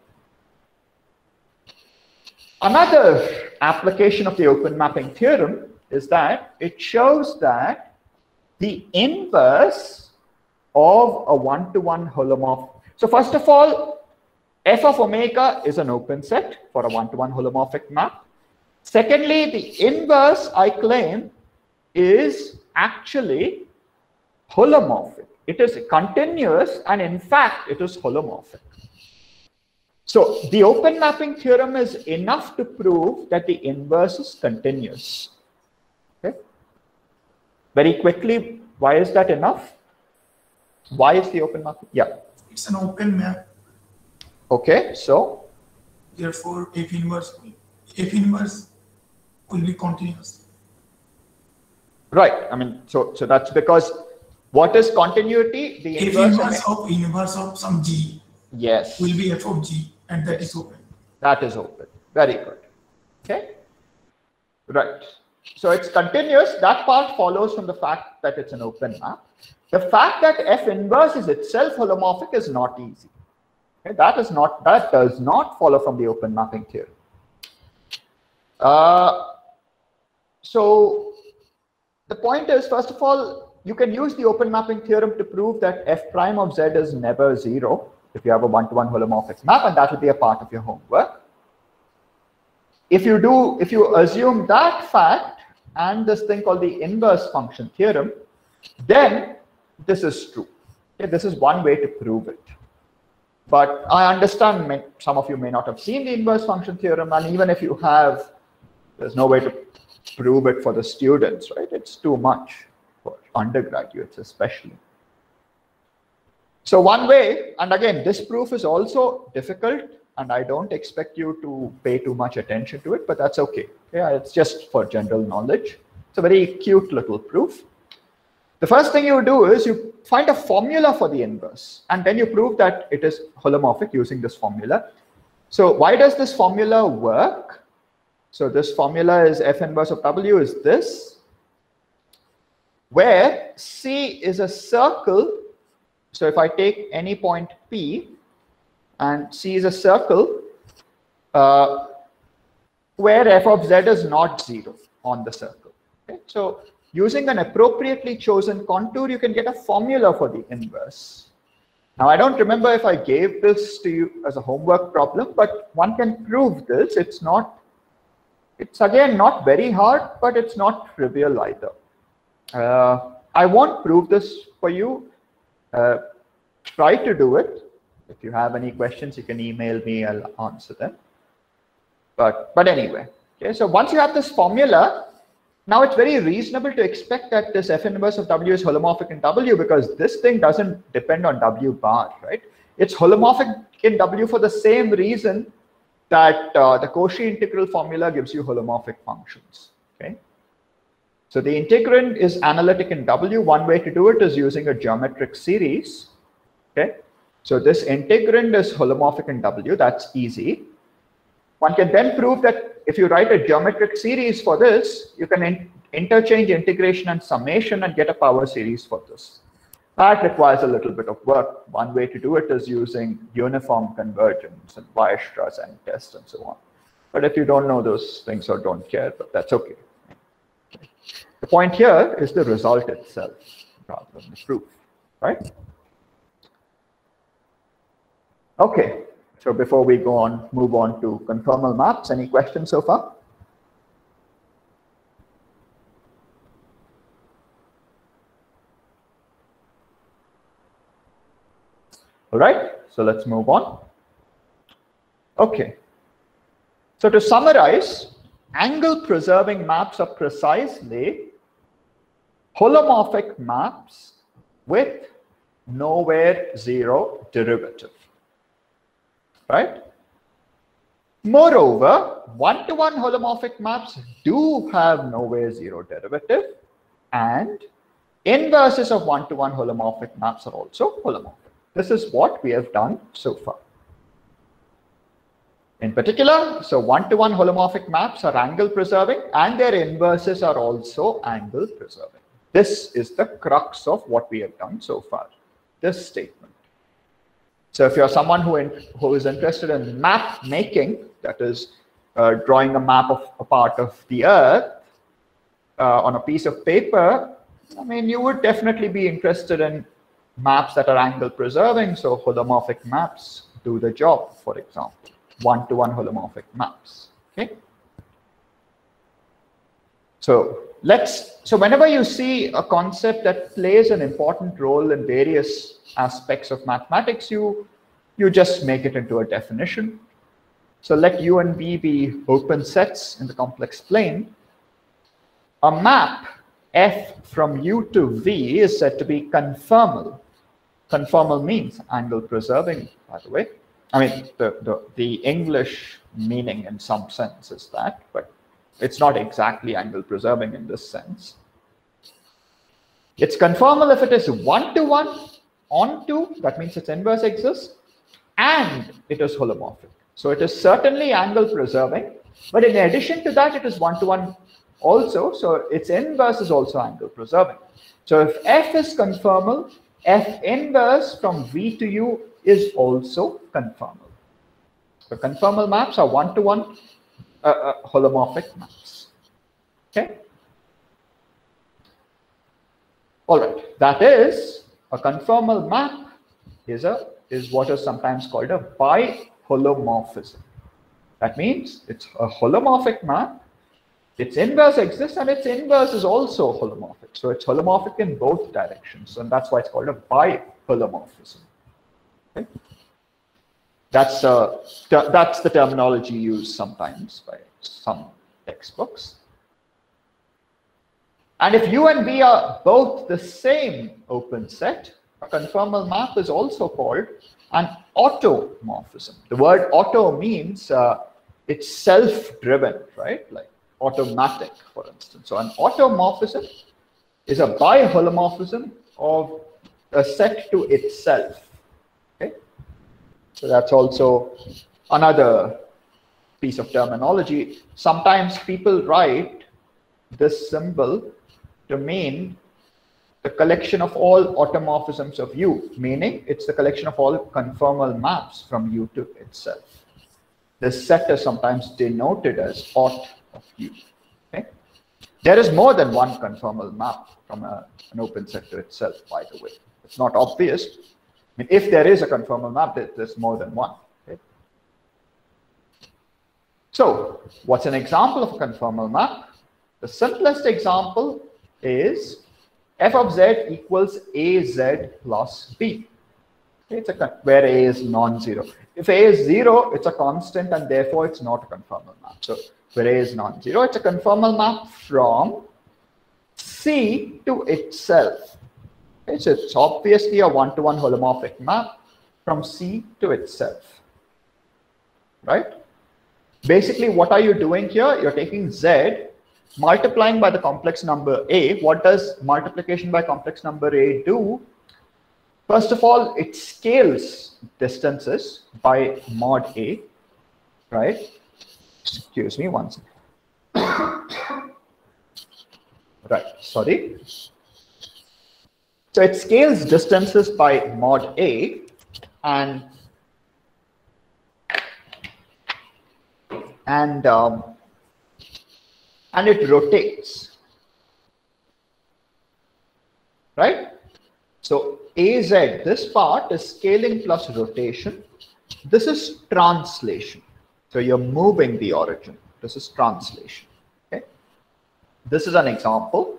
Another application of the open mapping theorem is that it shows that the inverse of a one-to-one holomorph. So first of all, f of omega is an open set for a one-to-one holomorphic map. Secondly, the inverse, I claim, is actually holomorphic. It is continuous, and in fact, it is holomorphic. So the open mapping theorem is enough to prove that the inverse is continuous. Okay. Very quickly, why is that enough? Why is the open mapping? Yeah. It's an open map. Okay, so Therefore, F inverse will be continuous. right. I mean, so that's because what is continuity? The inverse of some g. Yes. Will be f of g, and that is open. That is open. Very good. Okay. Right. So it's continuous. That part follows from the fact that it's an open map. The fact that F inverse is itself holomorphic is not easy. Okay. That does not follow from the open mapping theorem. So the point is, first of all, you can use the open mapping theorem to prove that f prime of z is never 0 if you have a one-to-one holomorphic map, and that will be a part of your homework. if you assume that fact and this thing called the inverse function theorem, then this is true. Okay, this is one way to prove it. But I understand some of you may not have seen the inverse function theorem, and even if you have, there's no way to prove it for the students, right? It's too much for undergraduates especially. So one way, and again, this proof is also difficult, and I don't expect you to pay too much attention to it, but that's okay. Yeah, it's just for general knowledge. It's a very cute little proof. The first thing you do is you find a formula for the inverse, and then you prove that it is holomorphic using this formula. So why does this formula work? So this formula is F inverse of W is this, where C is a circle. So if I take any point P and C is a circle where f of z is not 0 on the circle. Okay? So using an appropriately chosen contour, you can get a formula for the inverse. Now, I don't remember if I gave this to you as a homework problem, but one can prove this. It's again not very hard, but it's not trivial either. I won't prove this for you. Try to do it. If you have any questions, you can email me, I'll answer them. But anyway, okay, so once you have this formula, now it's very reasonable to expect that this F inverse of W is holomorphic in W, because this thing doesn't depend on W bar, right? It's holomorphic in W for the same reason that the Cauchy integral formula gives you holomorphic functions, okay? So the integrand is analytic in W. One way to do it is using a geometric series, okay? So this integrand is holomorphic in W, that's easy. One can then prove that if you write a geometric series for this, you can interchange integration and summation and get a power series for this. That requires a little bit of work. One way to do it is using uniform convergence and Weierstrass and test and so on. But if you don't know those things or don't care, but that's okay. The point here is the result itself rather than the proof, right? Okay, so before we move on to conformal maps, any questions so far? All right, so let's move on. Okay, so to summarize, angle-preserving maps are precisely holomorphic maps with nowhere zero derivative, right? Moreover, one-to-one holomorphic maps do have nowhere zero derivative, and inverses of one-to-one holomorphic maps are also holomorphic. This is what we have done so far. In particular, so one-to-one holomorphic maps are angle preserving and their inverses are also angle preserving. This is the crux of what we have done so far, this statement. So if you're someone who is interested in map making, that is drawing a map of a part of the Earth on a piece of paper, I mean, you would definitely be interested in maps that are angle preserving. So holomorphic maps do the job, for example. One-to-one holomorphic maps. Okay. So whenever you see a concept that plays an important role in various aspects of mathematics, you just make it into a definition. So let U and V be open sets in the complex plane. A map F from U to V is said to be conformal. Conformal means angle preserving, by the way. I mean, the English meaning in some sense is that, but it's not exactly angle preserving in this sense. It's conformal if it is one-to-one, onto, that means its inverse exists, and it is holomorphic. So it is certainly angle preserving, but in addition to that, it is one-to-one also, so its inverse is also angle preserving. So if F is conformal, F inverse from V to U is also conformal. So conformal maps are one-to-one holomorphic maps. Okay. All right. That is, a conformal map is what is sometimes called a biholomorphism. That means it's a holomorphic map. Its inverse exists, and its inverse is also holomorphic. So it's holomorphic in both directions, and that's why it's called a biholomorphism. Okay? That's the terminology used sometimes by some textbooks. And if U and V are both the same open set, a conformal map is also called an automorphism. The word auto means it's self-driven, right? Like automatic, for instance. So an automorphism is a biholomorphism of a set to itself. Okay? So that's also another piece of terminology. Sometimes people write this symbol to mean the collection of all automorphisms of U, meaning it's the collection of all conformal maps from U to itself. This set is sometimes denoted as aut of U. Okay? There is more than one conformal map from an open set to itself, by the way. It's not obvious. I mean, if there is a conformal map, there's more than one. Okay? So, what's an example of a conformal map? The simplest example is f of z equals az plus b. Okay, where a is non-zero. If a is 0, it's a constant, and therefore it's not a conformal map. So where a is non-zero, it's a conformal map from C to itself. Okay, so it's obviously a one-to-one holomorphic map from C to itself. Right? Basically, what are you doing here? You're taking z, multiplying by the complex number a. What does multiplication by complex number a do? First of all, it scales distances by mod a, right? Excuse me one second. Right, sorry. So it scales distances by mod a, and it rotates, right? So AZ, this part is scaling plus rotation. This is translation. So you're moving the origin. This is translation. Okay. This is an example.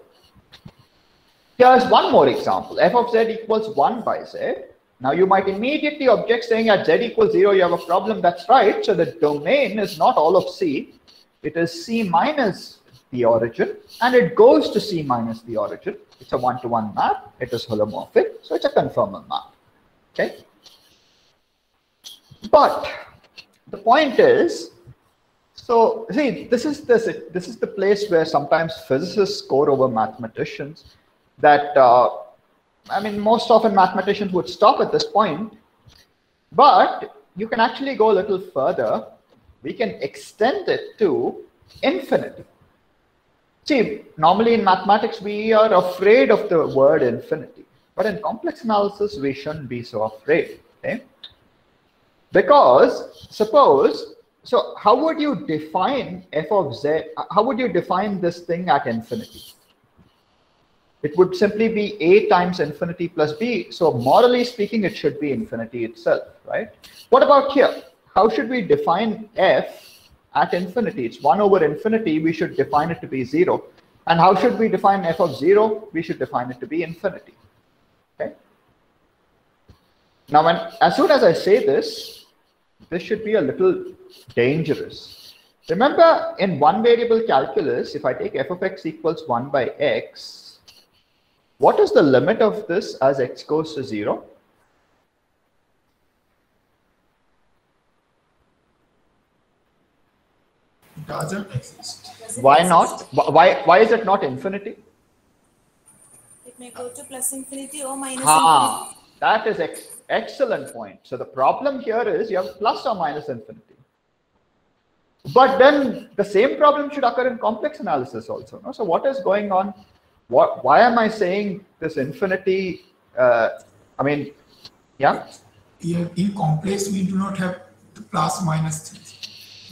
Here's one more example. F of z equals 1 by z. Now you might immediately object saying at z equals 0, you have a problem. That's right. So the domain is not all of C. It is C minus the origin, and it goes to C minus the origin. It's a one-to-one map. It is holomorphic, so it's a conformal map. Okay. But the point is, so see, this is the place where sometimes physicists score over mathematicians. That I mean, most often mathematicians would stop at this point, but you can actually go a little further. We can extend it to infinity. See, normally in mathematics, we are afraid of the word infinity, but in complex analysis, we shouldn't be so afraid, okay? Because suppose, so how would you define f of z? How would you define this thing at infinity? It would simply be a times infinity plus b. So morally speaking, it should be infinity itself, right? What about here? How should we define f at infinity? It's 1 over infinity. We should define it to be 0. And how should we define f of 0? We should define it to be infinity. Okay. Now, as soon as I say this should be a little dangerous. Remember, in one variable calculus, if I take f of x equals 1 by x, what is the limit of this as x goes to 0? Doesn't exist. Why not? Why is it not infinity? It may go to plus infinity or minus Ah, infinity. that is excellent point. So the problem here is you have plus or minus infinity. But then the same problem should occur in complex analysis also. No? So what is going on? Why am I saying this infinity? I mean, yeah? In complex, we do not have the plus minus things.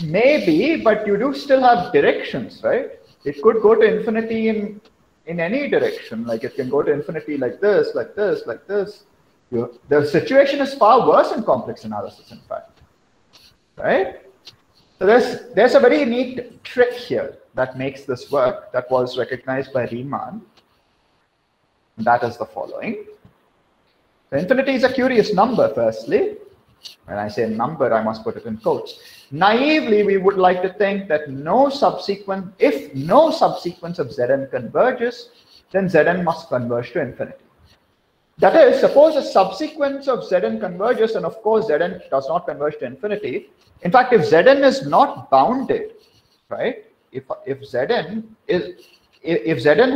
Maybe, but you do still have directions, right? It could go to infinity in any direction. Like it can go to infinity like this, like this, like this. The situation is far worse in complex analysis, in fact, right? So there's a very neat trick here that makes this work that was recognized by Riemann. That is the following. So infinity is a curious number, firstly. When I say number, I must put it in quotes. Naively, we would like to think that if no subsequence of Zn converges, then Zn must converge to infinity. That is, suppose a subsequence of Zn converges, and of course Zn does not converge to infinity. In fact, if Zn is not bounded, right? If Zn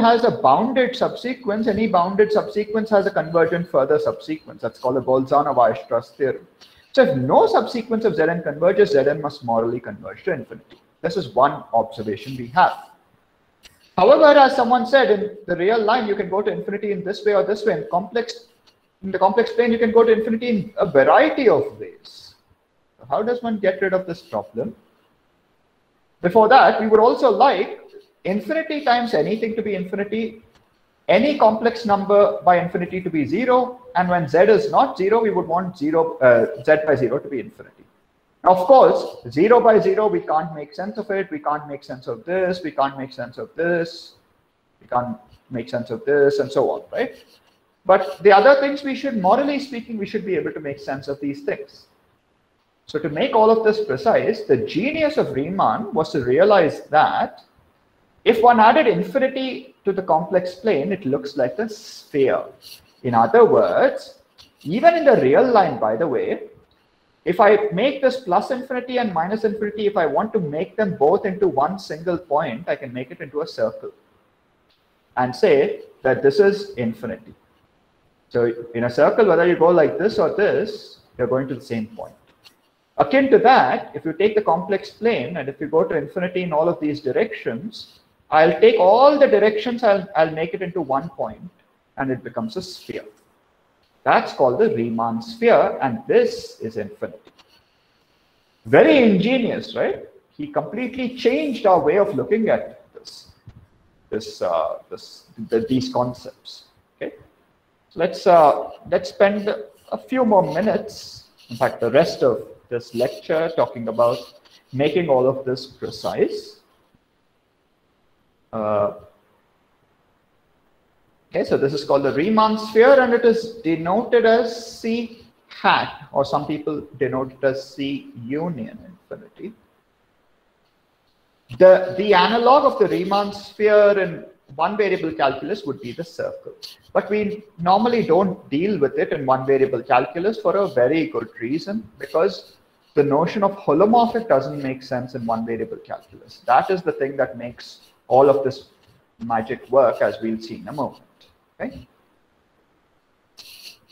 has a bounded subsequence, any bounded subsequence has a convergent further subsequence. That's called the Bolzano-Weierstrass theorem. So if no subsequence of Zn converges, Zn must morally converge to infinity. This is one observation we have. However, as someone said, in the real line, you can go to infinity in this way or this way. In the complex plane, you can go to infinity in a variety of ways. So how does one get rid of this problem? Before that, we would also like infinity times anything to be infinity, any complex number by infinity to be 0, and when z is not 0, we would want z by 0 to be infinity. Now, of course, 0 by 0, we can't make sense of it. We can't make sense of this. We can't make sense of this. We can't make sense of this, and so on, right? But the other things morally speaking, we should be able to make sense of these things. So to make all of this precise, the genius of Riemann was to realize that if one added infinity to the complex plane, it looks like a sphere. In other words, even in the real line, by the way, if I make this plus infinity and minus infinity, if I want to make them both into one single point, I can make it into a circle and say that this is infinity. So in a circle, whether you go like this or this, you're going to the same point. Akin to that, if you take the complex plane and if you go to infinity in all of these directions, I'll take all the directions, I'll make it into one point, and it becomes a sphere. That's called the Riemann sphere, and this is infinity. Very ingenious, right? He completely changed our way of looking at these concepts. Okay, so let's spend a few more minutes, in fact, the rest of this lecture, talking about making all of this precise. Okay, so this is called the Riemann sphere, and it is denoted as C hat, or some people denote it as C union infinity. The analog of the Riemann sphere in one variable calculus would be the circle. But we normally don't deal with it in one variable calculus for a very good reason, because the notion of holomorphic doesn't make sense in one variable calculus. That is the thing that makes all of this magic work, as we'll see in a moment. Okay?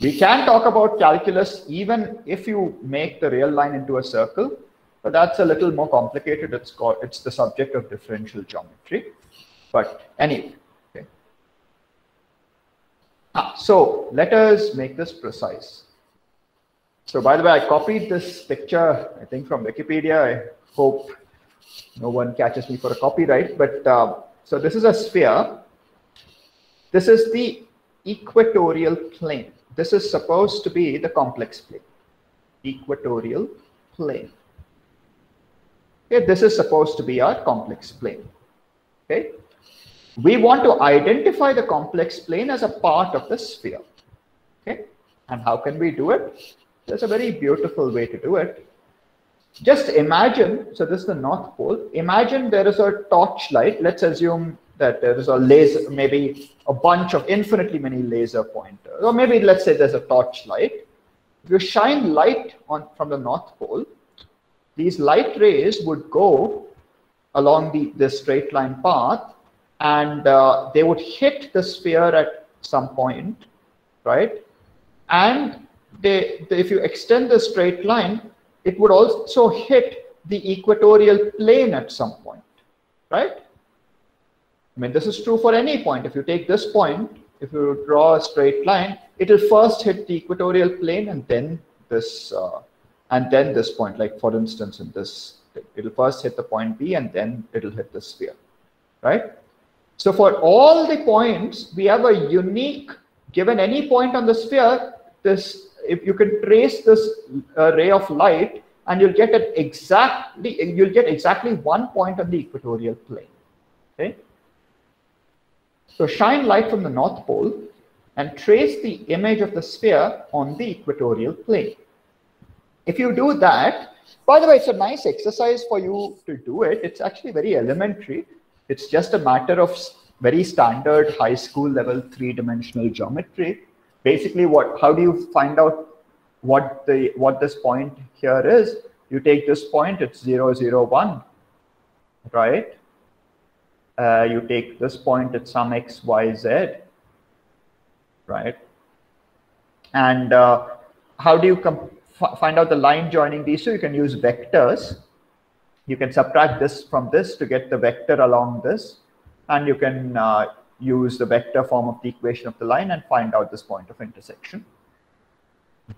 We can talk about calculus even if you make the real line into a circle, but that's a little more complicated. It's the subject of differential geometry. But anyway, okay. So let us make this precise. So by the way, I copied this picture, I think, from Wikipedia. I hope no one catches me for a copyright. But so this is a sphere. This is the equatorial plane. This is supposed to be the complex plane. Equatorial plane. Okay, this is supposed to be our complex plane. Okay. We want to identify the complex plane as a part of the sphere. Okay. And how can we do it? There's a very beautiful way to do it. Just imagine, so this is the North Pole. Imagine there is a torchlight. Let's assume that there is a laser, maybe a bunch of infinitely many laser pointers. Or maybe let's say there's a torchlight. If you shine light from the North Pole, these light rays would go along the straight line path, and they would hit the sphere at some point, right? And if you extend the straight line, it would also hit the equatorial plane at some point, right? I mean, this is true for any point. If you take this point, if you draw a straight line, it will first hit the equatorial plane and then this point. Like for instance, in this, it will first hit the point B and then it will hit the sphere, right? So for all the points, we have a unique, given any point on the sphere, if you can trace this ray of light and you'll get exactly 1 point on the equatorial plane. Okay. So shine light from the North Pole and trace the image of the sphere on the equatorial plane. If you do that, by the way, it's a nice exercise for you to do it. It's actually very elementary. It's just a matter of very standard high school level 3-dimensional geometry. Basically, how do you find out what this point here is? You take this point, it's 0, 0, 1, right? You take this point, it's some x, y, z, right? And how do you find out the line joining these two? You can use vectors. You can subtract this from this to get the vector along this, and you can use the vector form of the equation of the line and find out this point of intersection.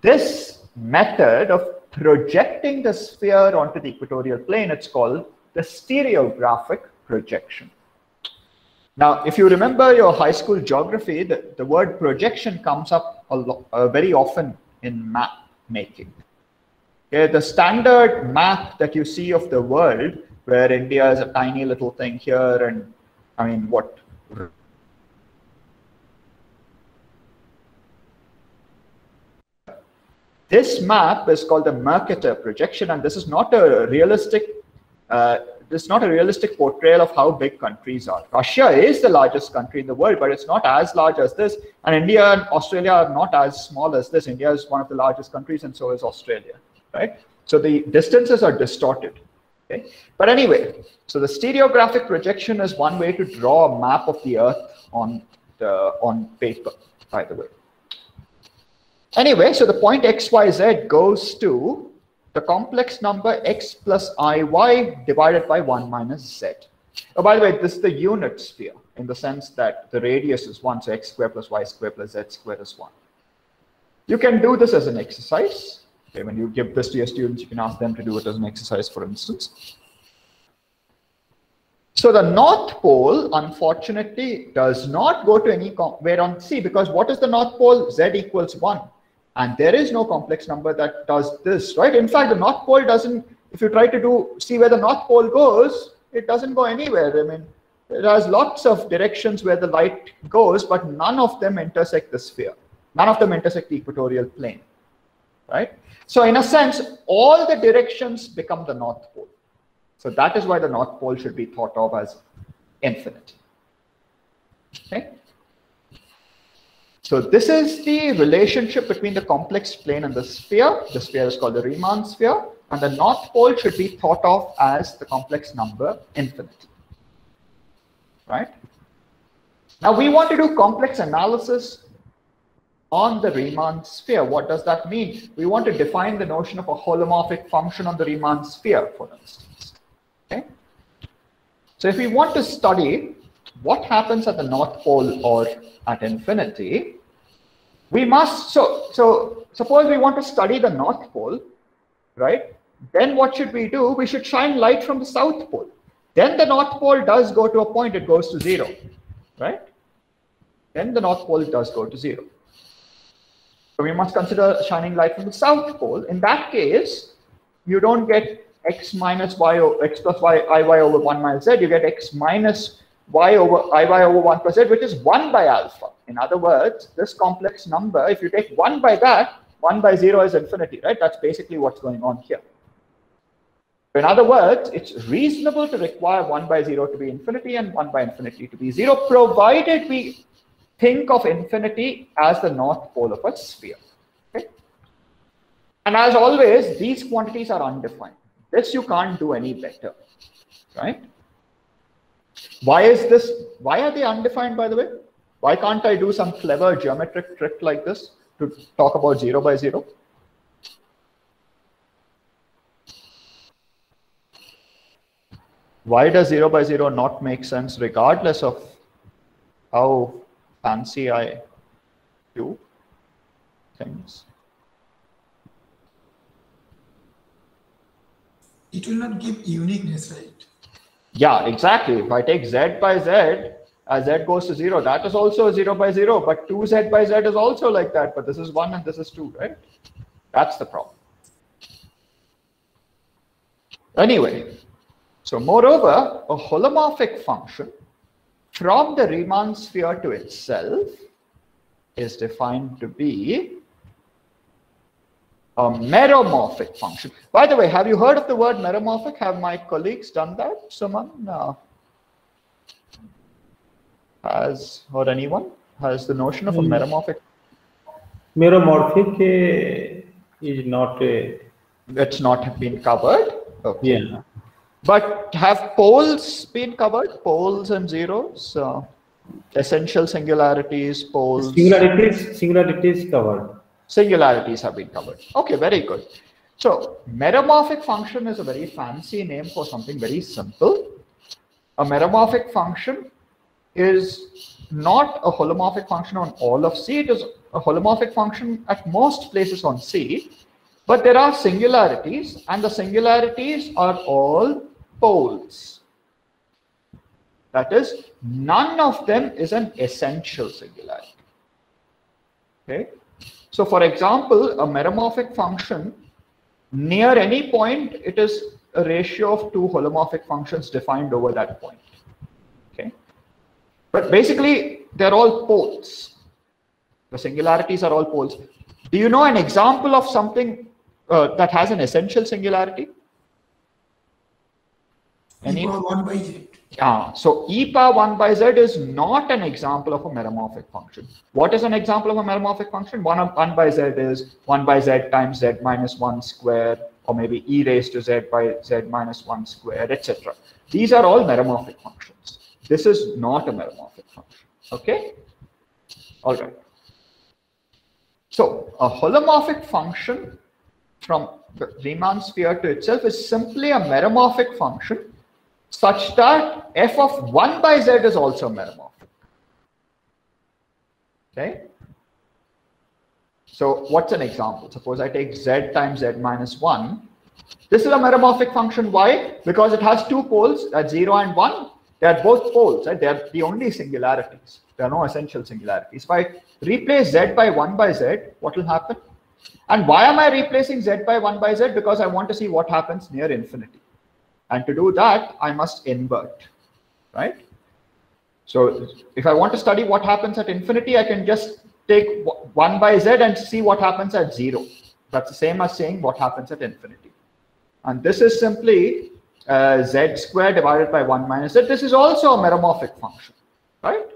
This method of projecting the sphere onto the equatorial plane, it's called the stereographic projection. Now, if you remember your high school geography, the word projection comes up very often in map making. Okay, the standard map that you see of the world, where India is a tiny little thing here, and I mean, what? This map is called the Mercator projection, and this is not a realistic. This is not a realistic portrayal of how big countries are. Russia is the largest country in the world, but it's not as large as this. And India and Australia are not as small as this. India is one of the largest countries, and so is Australia, right? So the distances are distorted. Okay? But anyway, so the stereographic projection is one way to draw a map of the Earth on paper, by the way. Anyway, so the point xyz goes to the complex number x plus iy divided by 1 minus z. Oh, by the way, this is the unit sphere in the sense that the radius is 1, so x squared plus y squared plus z squared is 1. You can do this as an exercise. Okay, when you give this to your students, you can ask them to do it as an exercise, for instance. So the North Pole, unfortunately, does not go to anywhere on C, because what is the North Pole? Z equals 1. And there is no complex number that does this, right? In fact, the North Pole doesn't, if you try to see where the North Pole goes, it doesn't go anywhere. I mean, it has lots of directions where the light goes, but none of them intersect the sphere. None of them intersect the equatorial plane, right? So in a sense, all the directions become the North Pole. So that is why the North Pole should be thought of as infinite. Okay. So this is the relationship between the complex plane and the sphere. The sphere is called the Riemann sphere, and the North Pole should be thought of as the complex number infinity. Right? Now we want to do complex analysis on the Riemann sphere. What does that mean? We want to define the notion of a holomorphic function on the Riemann sphere, for instance. Okay? So if we want to study what happens at the North Pole or at infinity, we must, so suppose we want to study the North Pole, right? Then what should we do? We should shine light from the South Pole. Then the North Pole does go to a point, it goes to 0, right? Then the North Pole does go to 0. So we must consider shining light from the South Pole. In that case, you don't get x minus y, or x plus y, iy over 1 minus z, you get x minus y over iy over 1 plus z, which is 1 by alpha. In other words, this complex number, if you take 1 by that, 1 by 0 is infinity, right? That's basically what's going on here. In other words, it's reasonable to require 1 by 0 to be infinity and 1 by infinity to be 0, provided we think of infinity as the North Pole of a sphere. Okay? And as always, these quantities are undefined. This you can't do any better, right? Why is this? Why are they undefined, by the way? Why can't I do some clever geometric trick like this to talk about 0 by 0? Why does 0 by 0 not make sense regardless of how fancy I do things? It will not give uniqueness, right? Yeah, exactly. If I take z by z, as z goes to 0, that is also 0 by 0, but 2z by z is also like that, but this is 1 and this is 2, right? That's the problem. Anyway, so moreover, a holomorphic function from the Riemann sphere to itself is defined to be a meromorphic function. By the way, have you heard of the word meromorphic? Have my colleagues done that? Someone has, or anyone has the notion of a meromorphic? Meromorphic is not a... It's not been covered? Okay. Yeah. But have poles been covered? Poles and zeros? Essential singularities, poles? Singularities covered. Singularities have been covered. Okay, very good. So, meromorphic function is a very fancy name for something very simple. A meromorphic function is not a holomorphic function on all of C. It is a holomorphic function at most places on C. But there are singularities, and the singularities are all poles. That is, none of them is an essential singularity. Okay. So, for example, a meromorphic function, near any point, it is a ratio of two holomorphic functions defined over that point. Okay. But basically, they're all poles. The singularities are all poles. Do you know an example of something that has an essential singularity? E power 1 by z. So e power 1 by z is not an example of a meromorphic function. What is an example of a meromorphic function? 1 by z is 1 by z times z minus 1 square, or maybe e raised to z by z minus 1 square, etc. These are all meromorphic functions. This is not a meromorphic function. Okay? All right. So a holomorphic function from the Riemann sphere to itself is simply a meromorphic function such that f of 1 by z is also meromorphic. Okay? So what's an example? Suppose I take z times z minus 1. This is a meromorphic function. Why? Because it has two poles, that's 0 and 1. They are both poles, right? They are the only singularities. There are no essential singularities. If I replace z by 1 by z, what will happen? And why am I replacing z by 1 by z? Because I want to see what happens near infinity. And to do that, I must invert, right? So if I want to study what happens at infinity, I can just take 1 by z and see what happens at 0. That's the same as saying what happens at infinity. And this is simply z squared divided by 1 minus z. This is also a meromorphic function, right?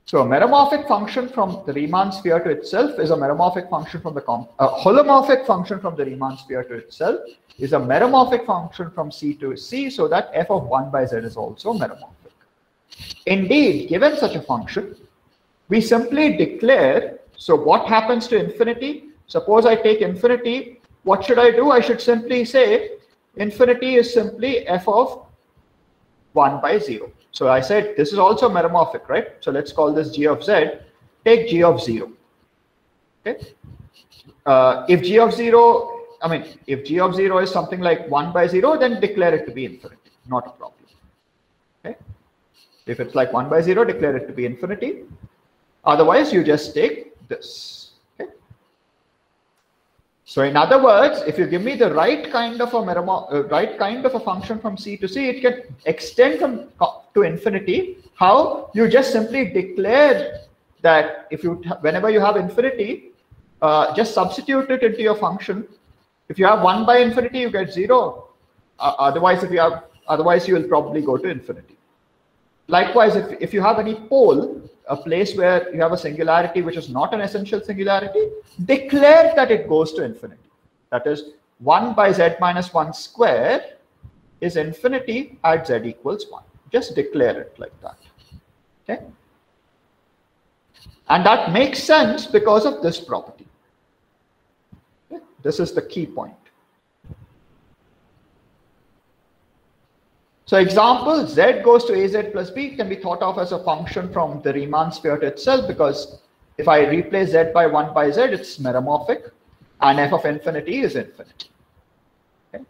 So a meromorphic function from the Riemann sphere to itself is a meromorphic function from the holomorphic function from the Riemann sphere to itself is a meromorphic function from C to C, so that f of 1 by z is also meromorphic. Indeed, given such a function, we simply declare, so what happens to infinity? Suppose I take infinity, what should I do? I should simply say infinity is simply f of 1 by 0. So I said this is also meromorphic, right? So let's call this g of z. Take g of 0. Okay. If g of 0, if g of 0 is something like 1 by 0, then declare it to be infinity. Not a problem. Okay. If it's like 1 by 0, declare it to be infinity. Otherwise, you just take this. Okay. So in other words, if you give me the right kind of a function from C to C, it can extend to infinity. How? You just simply declare that whenever you have infinity, just substitute it into your function. If you have 1 by infinity, you get 0. Otherwise, you will probably go to infinity. Likewise, if you have any pole, a place where you have a singularity which is not an essential singularity, declare that it goes to infinity. That is, 1 by z minus 1 square is infinity at z equals 1. Just declare it like that. Okay? And that makes sense because of this property. Okay? This is the key point. So example, z goes to az plus b can be thought of as a function from the Riemann sphere to itself, because if I replace z by 1 by z, it's meromorphic, and f of infinity is infinity. Okay.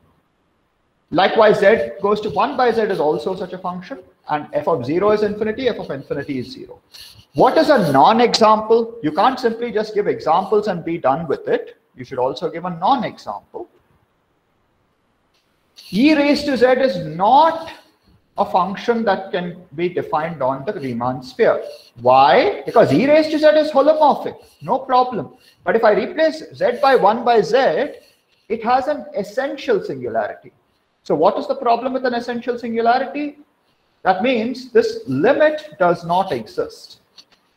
Likewise, z goes to 1 by z is also such a function, and f of 0 is infinity, f of infinity is 0. What is a non-example? You can't simply just give examples and be done with it. You should also give a non-example. e raised to z is not a function that can be defined on the Riemann sphere. Why? Because e raised to z is holomorphic, no problem. But if I replace z by 1 by z, it has an essential singularity. So what is the problem with an essential singularity? That means this limit does not exist.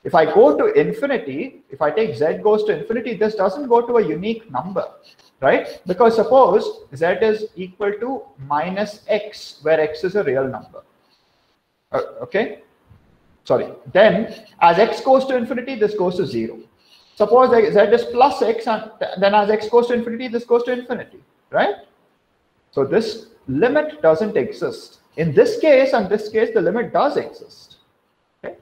If I go to infinity, if I take z goes to infinity, this doesn't go to a unique number, right? Because suppose z is equal to minus x, where x is a real number. Okay? Sorry. Then as x goes to infinity, this goes to 0. Suppose z is plus x, and then as x goes to infinity, this goes to infinity, right? So this limit doesn't exist. In this case and this case, the limit does exist. Okay?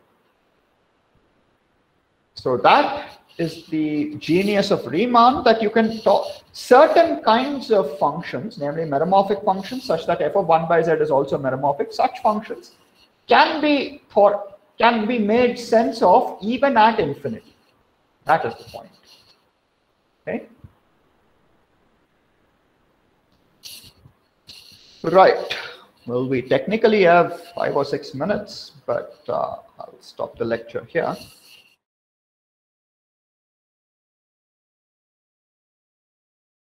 So that is the genius of Riemann, that you can talk certain kinds of functions, namely metamorphic functions, such that f of 1 by z is also metamorphic. Such functions can be made sense of even at infinity. That is the point. Okay. Right. Well, we technically have 5 or 6 minutes, but I'll stop the lecture here.